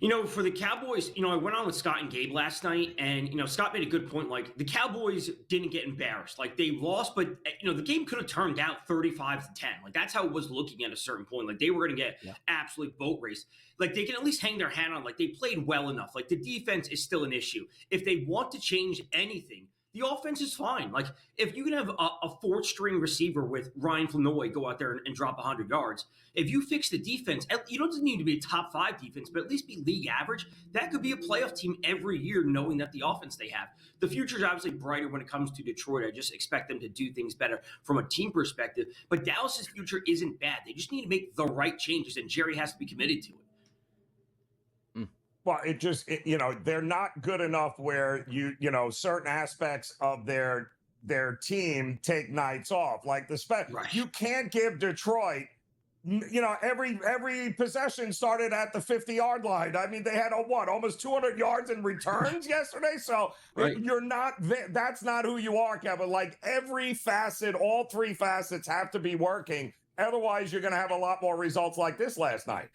You know, for the Cowboys, I went on with Scott and Gabe last night, and, Scott made a good point. Like, the Cowboys didn't get embarrassed. Like, they lost, but, the game could have turned out 35-10. Like, that's how it was looking at a certain point. Like, they were going to get absolute boat race. Like, they can at least hang their hat on, like, they played well enough. Like, the defense is still an issue. If they want to change anything, the offense is fine. Like, if you can have a 4th-string receiver with Ryan Flanoy go out there and drop 100 yards, if you fix the defense, you don't need to be a top 5 defense, but at least be league average. That could be a playoff team every year, knowing that the offense they have. The future is obviously brighter when it comes to Detroit. I just expect them to do things better from a team perspective. But Dallas's future isn't bad. They just need to make the right changes, and Jerry has to be committed to it.
Well, they're not good enough where certain aspects of their team take nights off. Like you can't give Detroit, every possession started at the 50-yard line. I mean, they had almost 200 yards in returns yesterday. So that's not who you are, Kevin. Like every facet, all 3 facets have to be working. Otherwise, you're going to have a lot more results like this last night.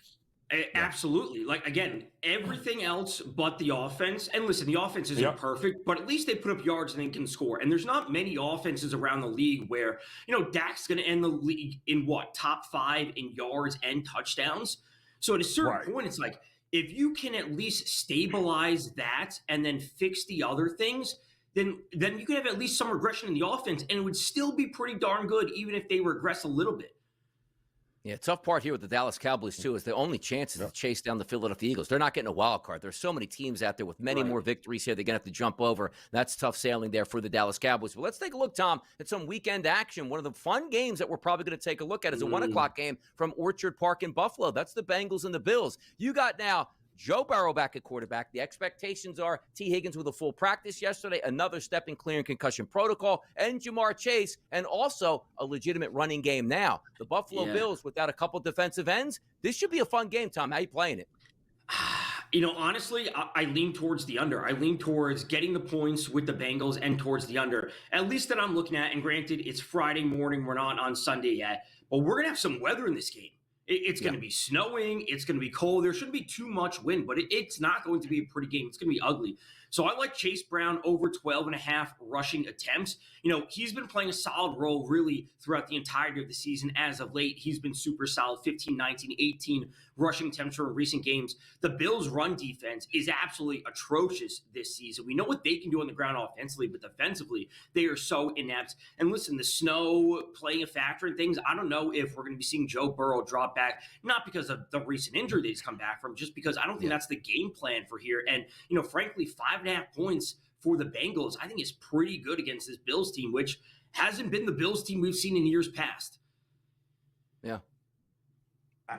Absolutely. Like, again, everything else but the offense. And listen, the offense isn't perfect, but at least they put up yards and they can score. And there's not many offenses around the league where, Dak's going to end the league in top 5 in yards and touchdowns. So at a certain point, it's like, if you can at least stabilize that and then fix the other things, then you could have at least some regression in the offense, and it would still be pretty darn good, even if they regress a little bit.
Yeah, tough part here with the Dallas Cowboys, too, is the only chance is to chase down the Philadelphia Eagles. They're not getting a wild card. There's so many teams out there with many more victories here. They're going to have to jump over. That's tough sailing there for the Dallas Cowboys. But let's take a look, Tom, at some weekend action. One of the fun games that we're probably going to take a look at is a 1 o'clock game from Orchard Park in Buffalo. That's the Bengals and the Bills. You got now Joe Burrow back at quarterback. The expectations are T. Higgins with a full practice yesterday, another step in clearing concussion protocol, and Jamar Chase, and also a legitimate running game now. The Buffalo Bills without a couple defensive ends. This should be a fun game, Tom. How you playing it?
Honestly, I lean towards the under. I lean towards getting the points with the Bengals and towards the under. At least that I'm looking at, and granted, it's Friday morning. We're not on Sunday yet, but we're going to have some weather in this game. It's going to be snowing. It's going to be cold. There shouldn't be too much wind, but it's not going to be a pretty game. It's going to be ugly. So I like Chase Brown over 12.5 rushing attempts. He's been playing a solid role really throughout the entirety of the season. As of late, he's been super solid, 15, 19, 18 rushing attempts in recent games. The Bills' run defense is absolutely atrocious this season. We know what they can do on the ground offensively, but defensively, they are so inept. And listen, the snow playing a factor in things, I don't know if we're going to be seeing Joe Burrow drop back, not because of the recent injury that he's come back from, just because I don't think that's the game plan for here. And, frankly, 5.5 points for the Bengals, I think is pretty good against this Bills team, which hasn't been the Bills team we've seen in years past.
Yeah.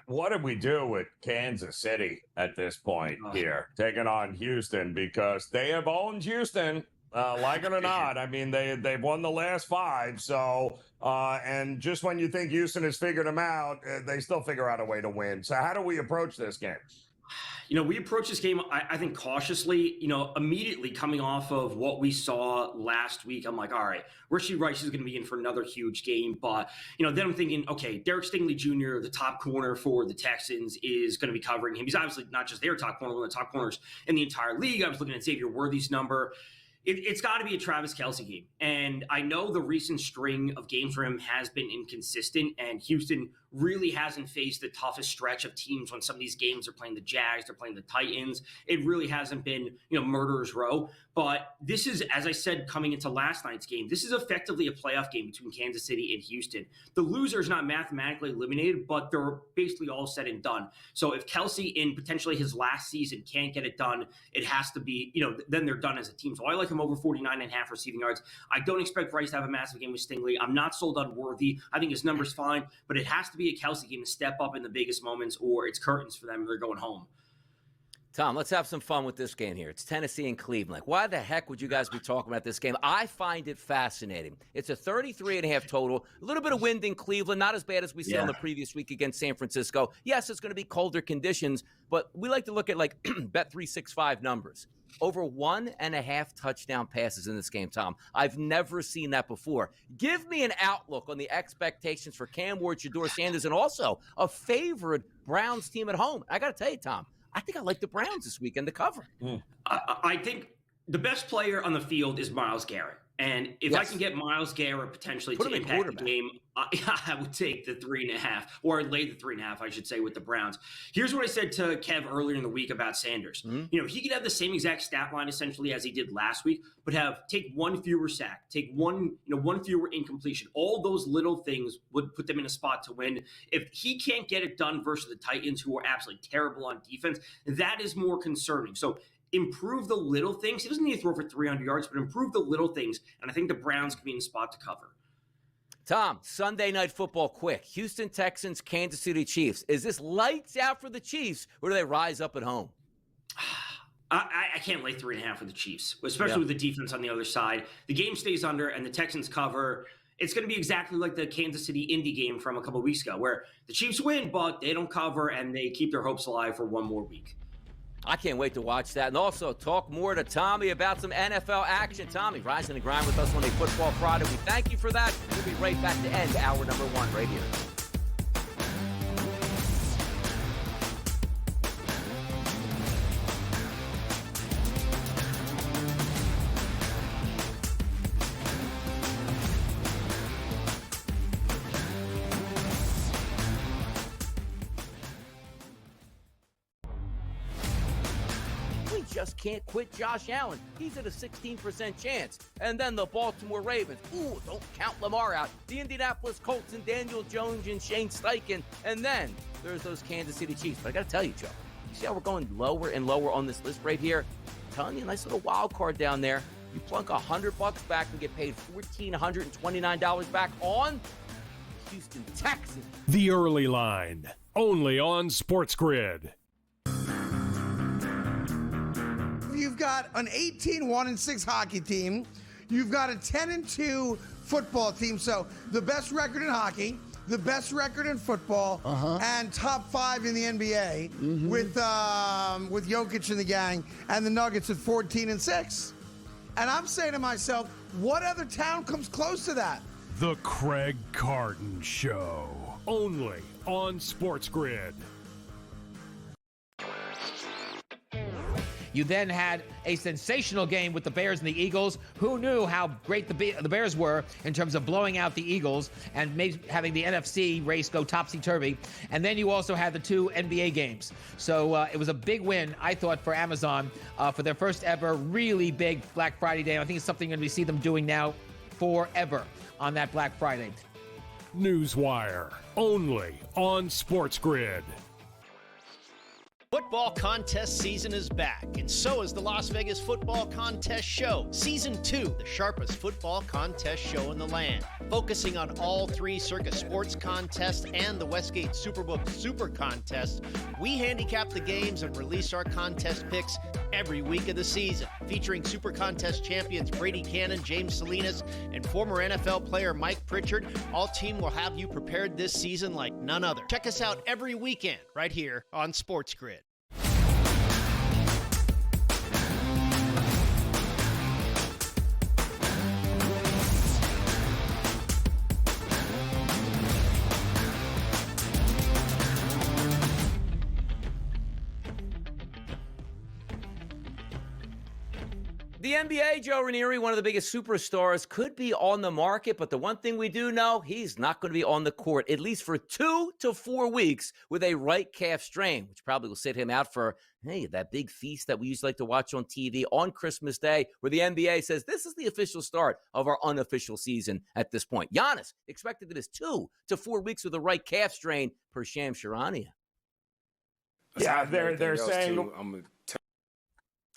What do we do with Kansas City at this point here, taking on Houston? Because they have owned Houston, like it or not. I mean, they've won the last 5. So, and just when you think Houston has figured them out, they still figure out a way to win. So how do we approach this game?
We approach this game, I think, cautiously. Immediately coming off of what we saw last week, I'm like, all right, Rashee Rice is going to be in for another huge game. But, then I'm thinking, okay, Derek Stingley Jr., the top corner for the Texans, is going to be covering him. He's obviously not just their top corner, one of the top corners in the entire league. I was looking at Xavier Worthy's number. It's got to be a Travis Kelce game. And I know the recent string of games for him has been inconsistent, and Houston really hasn't faced the toughest stretch of teams when some of these games are playing the Jags, they're playing the Titans. It really hasn't been, murderer's row. But this is, as I said, coming into last night's game, this is effectively a playoff game between Kansas City and Houston. The loser is not mathematically eliminated, but they're basically all said and done. So if Kelce, in potentially his last season, can't get it done, it has to be, then they're done as a team. So I like him over 49.5 receiving yards. I don't expect Rice to have a massive game with Stingley. I'm not sold on Worthy. I think his number's fine, but it has to be a Kelce game to step up in the biggest moments, or it's curtains for them and they're going home.
Tom, let's have some fun with this game here. It's Tennessee and Cleveland. Why the heck would you guys be talking about this game? I find it fascinating. It's a 33.5 total. A little bit of wind in Cleveland, not as bad as we saw in the previous week against San Francisco. Yes, it's going to be colder conditions, but we like to look at Bet365 numbers. Over 1.5 touchdown passes in this game, Tom. I've never seen that before. Give me an outlook on the expectations for Cam Ward, Shedeur Sanders, and also a favored Browns team at home. I got to tell you, Tom, I think I like the Browns this weekend to cover.
I think the best player on the field is Myles Garrett. And if I can get Myles Garrett potentially to impact the game, I would take the 3.5, or lay the 3.5, I should say, with the Browns. Here's what I said to Kev earlier in the week about Sanders. He could have the same exact stat line essentially as he did last week, but take one fewer sack, take one fewer incompletion. All those little things would put them in a spot to win. If he can't get it done versus the Titans, who are absolutely terrible on defense, that is more concerning. So improve the little things. He doesn't need to throw for 300 yards, but improve the little things. And I think the Browns could be in the spot to cover.
Tom, Sunday Night Football quick. Houston Texans, Kansas City Chiefs. Is this lights out for the Chiefs, or do they rise up at home?
I can't lay 3.5 for the Chiefs, especially with the defense on the other side. The game stays under and the Texans cover. It's going to be exactly like the Kansas City Indy game from a couple of weeks ago, where the Chiefs win, but they don't cover and they keep their hopes alive for one more week.
I can't wait to watch that. And also talk more to Tommy about some NFL action. Tommy, rising and grind with us on a Football Friday. We thank you for that. We'll be right back to end hour number 1 right here. just can't quit Josh Allen. He's at a 16% chance. And then the Baltimore Ravens. Ooh, don't count Lamar out. The Indianapolis Colts and Daniel Jones and Shane Steichen. And then there's those Kansas City Chiefs. But I got to tell you, Joe, you see how we're going lower and lower on this list right here? I'm telling you, a nice little wild card down there. You plunk $100 back and get paid $1,429 back on Houston Texans.
The Early Line, only on SportsGrid.
You've got an 18-1-6 hockey team. You've got a 10-2 football team. So the best record in hockey, the best record in football, and top 5 in the NBA with Jokic and the gang, and the Nuggets at 14-6. And I'm saying to myself, what other town comes close to that?
The Craig Carton Show, only on SportsGrid.
You then had a sensational game with the Bears and the Eagles. Who knew how great the Bears were in terms of blowing out the Eagles and maybe having the NFC race go topsy-turvy. And then you also had the 2 NBA games. So it was a big win, I thought, for Amazon for their first ever really big Black Friday day. I think it's something we see them doing now forever on that Black Friday.
Newswire, only on SportsGrid.
Football contest season is back, and so is the Las Vegas Football Contest Show, Season 2, the sharpest football contest show in the land. Focusing on all 3 Circus Sports contests and the Westgate Superbook Super Contest, we handicap the games and release our contest picks every week of the season. Featuring Super Contest champions Brady Cannon, James Salinas, and former NFL player Mike Pritchard, all team will have you prepared this season like none other. Check us out every weekend right here on SportsGrid.
The NBA, Joe Raineri, one of the biggest superstars, could be on the market, but the one thing we do know, he's not going to be on the court, at least for 2 to 4 weeks with a right calf strain, which probably will sit him out for, that big feast that we used to like to watch on TV on Christmas Day, where the NBA says this is the official start of our unofficial season at this point. Giannis expected to miss 2 to 4 weeks with a right calf strain per Shams Charania.
Yeah, they're saying...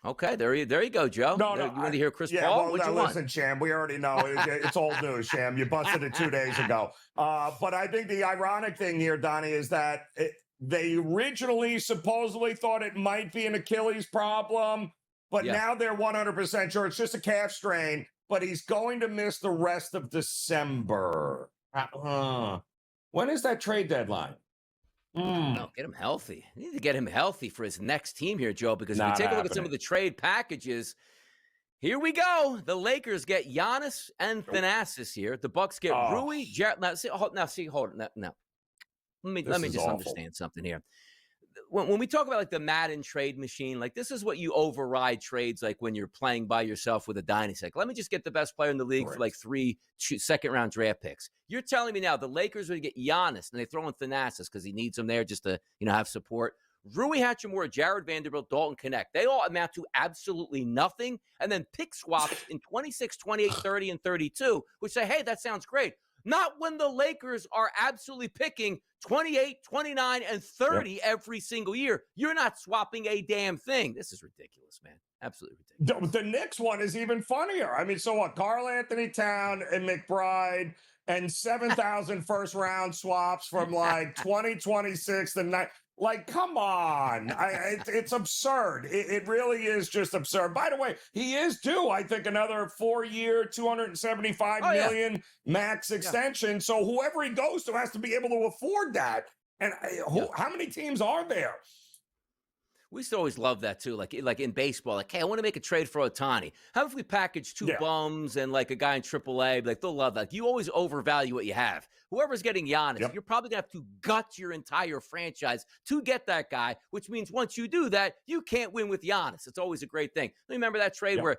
Okay, there you go, Joe.
No,
you want to hear Chris Paul?
Well,
What you
listen,
want?
Sham, we already know. It's old news, Sham. You busted it 2 days ago. But I think the ironic thing here, Donnie, is that they originally supposedly thought it might be an Achilles problem, but now they're 100% sure it's just a calf strain, but he's going to miss the rest of December. When is that trade deadline?
No, get him healthy. You need to get him healthy for his next team here, Joe, because if you take a look at some of the trade packages, here we go. The Lakers get Giannis and Thanasis here. The Bucks get Rui. Hold on. Now. Let me just understand something here. When we talk about like the Madden trade machine, like this is what you override trades like when you're playing by yourself with a dynasty. Like, let me just get the best player in the league for like 3 second-round draft picks. You're telling me now the Lakers would get Giannis and they throw in Thanasis because he needs him there just to have support. Rui Hachimura, Jared Vanderbilt, Dalton Connect, they all amount to absolutely nothing. And then pick swaps in 26, 28, 30, and 32, which say, hey, that sounds great. Not when the Lakers are absolutely picking 28, 29, and 30 every single year. You're not swapping a damn thing. This is ridiculous, man. Absolutely ridiculous.
The Knicks one is even funnier. I mean, so what? Karl Anthony Town and McBride and 7,000 first-round swaps from like 2026 to 9. Like, come on. It's absurd. It really is just absurd. By the way, he is due, I think, another 4-year, $275 million max extension. So whoever he goes to has to be able to afford that. And how many teams are there?
We used to always love that, too, like in baseball. Like, hey, I want to make a trade for Ohtani. How if we package 2 bums and, like, a guy in AAA? Like, they'll love that. You always overvalue what you have. Whoever's getting Giannis, you're probably going to have to gut your entire franchise to get that guy, which means once you do that, you can't win with Giannis. It's always a great thing. Remember that trade where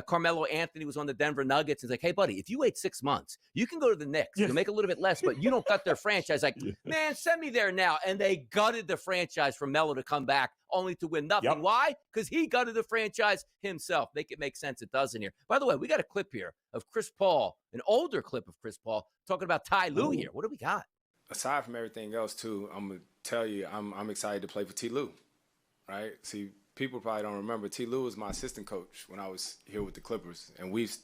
Carmelo Anthony was on the Denver Nuggets. He's like, hey, buddy, if you wait 6 months, you can go to the Knicks. You'll make a little bit less, but you don't gut their franchise. Like, man, send me there now. And they gutted the franchise for Melo to come back only to win nothing. Why? Because he gutted the franchise himself. Make it make sense. It doesn't here. By the way, we got a clip here of Chris Paul, an older clip of Chris Paul talking about Ty Lue here. What do we got?
Aside from everything else, too, I'm going to tell you, I'm excited to play for T. Lue, right? See, people probably don't remember, T. Lue was my assistant coach when I was here with the Clippers, and we've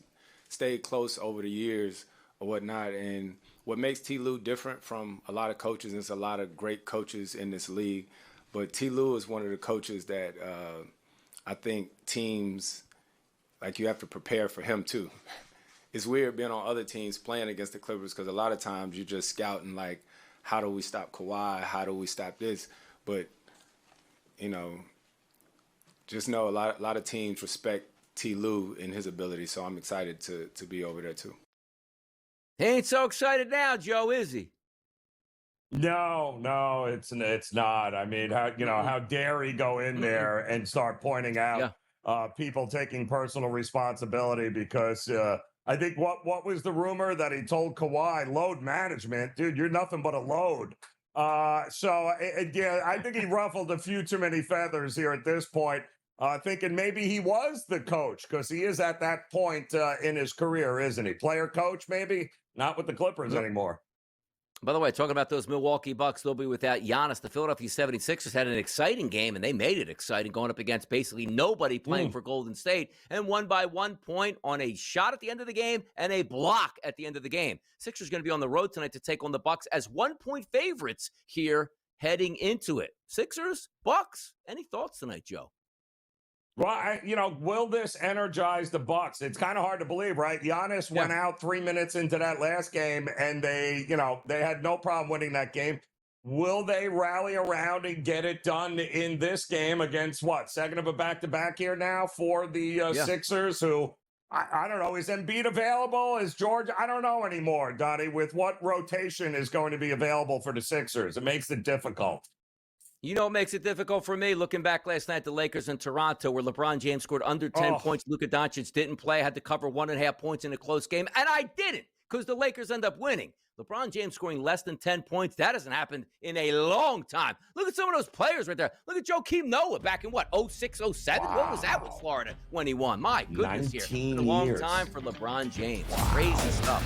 stayed close over the years or whatnot. And what makes T. Lue different from a lot of coaches, and there's a lot of great coaches in this league, but T. Lue is one of the coaches that I think teams, like, you have to prepare for him, too. It's weird being on other teams playing against the Clippers because a lot of times you're just scouting, like, how do we stop Kawhi? How do we stop this? But, you know, just know a lot of teams respect T. Lue and his ability, so I'm excited to be over there too.
He ain't so excited now, Joe, is he?
No, it's not. I mean, how dare he go in there and start pointing out people taking personal responsibility because I think what was the rumor that he told Kawhi, load management, dude, you're nothing but a load. I think he ruffled a few too many feathers here at this point, thinking maybe he was the coach because he is at that point in his career, isn't he? Player coach, maybe not with the Clippers anymore.
By the way, talking about those Milwaukee Bucks, they'll be without Giannis. The Philadelphia 76ers had an exciting game, and they made it exciting, going up against basically nobody playing for Golden State, and won by 1 point on a shot at the end of the game and a block at the end of the game. Sixers going to be on the road tonight to take on the Bucks as 1-point favorites here heading into it. Sixers, Bucks, any thoughts tonight, Joe?
Well, will this energize the Bucks? It's kind of hard to believe, right? Giannis went out 3 minutes into that last game, and they had no problem winning that game. Will they rally around and get it done in this game against second of a back-to-back here now for the Sixers, who, I don't know, is Embiid available? Is George? I don't know anymore, Donnie, with what rotation is going to be available for the Sixers. It makes it difficult.
You know what makes it difficult for me? Looking back last night, the Lakers in Toronto, where LeBron James scored under 10 points. Luka Doncic didn't play. I had to cover 1.5 points in a close game, and I didn't because the Lakers end up winning. LeBron James scoring less than 10 points, that hasn't happened in a long time. Look at some of those players right there. Look at Joakim Noah back in 06, 07? What was that with Florida when he won? My goodness, here. It's been a long time for LeBron James. Crazy stuff.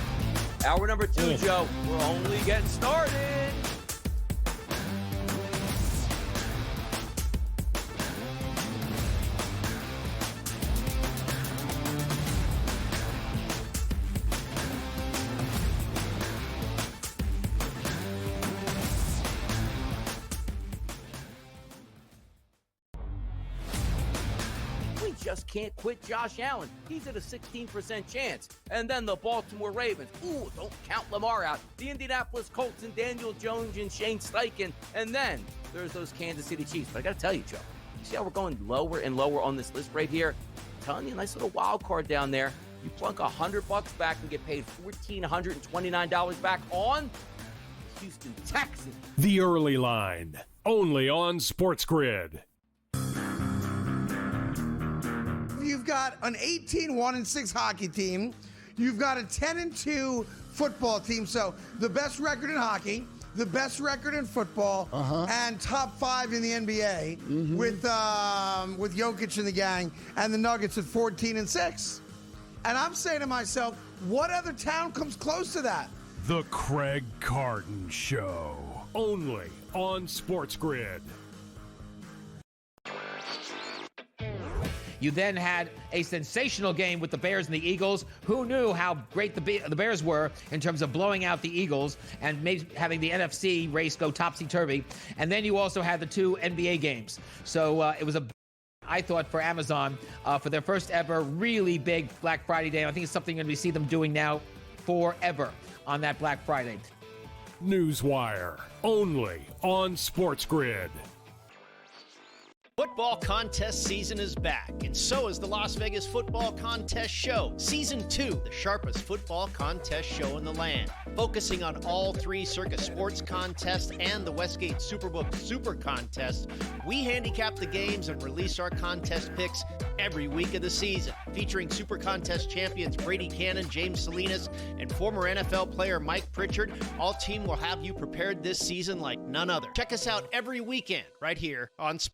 Hour number 2, Joe. We're only getting started. Just can't quit Josh Allen. He's at a 16% chance. And then the Baltimore Ravens. Ooh, don't count Lamar out. The Indianapolis Colts and Daniel Jones and Shane Steichen. And then there's those Kansas City Chiefs. But I got to tell you, Joe, you see how we're going lower and lower on this list right here? I'm telling you, a nice little wild card down there. You plunk $100 back and get paid $1,429 back on Houston Texans.
The Early Line, only on SportsGrid.
You've got an 18-1-6 hockey team. You've got a 10-2 football team. So the best record in hockey, the best record in football, and top 5 in the NBA with Jokic and the gang, and the Nuggets at 14-6. And I'm saying to myself, what other town comes close to that?
The Craig Carton Show, only on SportsGrid.
You then had a sensational game with the Bears and the Eagles. Who knew how great the Bears were in terms of blowing out the Eagles and having the NFC race go topsy-turvy? And then you also had the 2 NBA games. So it was I thought, for Amazon for their first ever really big Black Friday day. I think it's something you're going to see them doing now forever on that Black Friday.
Newswire, only on SportsGrid.
Football contest season is back, and so is the Las Vegas Football Contest Show. Season 2, the sharpest football contest show in the land. Focusing on all 3 Circus Sports contests and the Westgate Superbook Super Contest, we handicap the games and release our contest picks every week of the season. Featuring Super Contest champions Brady Cannon, James Salinas, and former NFL player Mike Pritchard, all team will have you prepared this season like none other. Check us out every weekend right here on SportsGrid.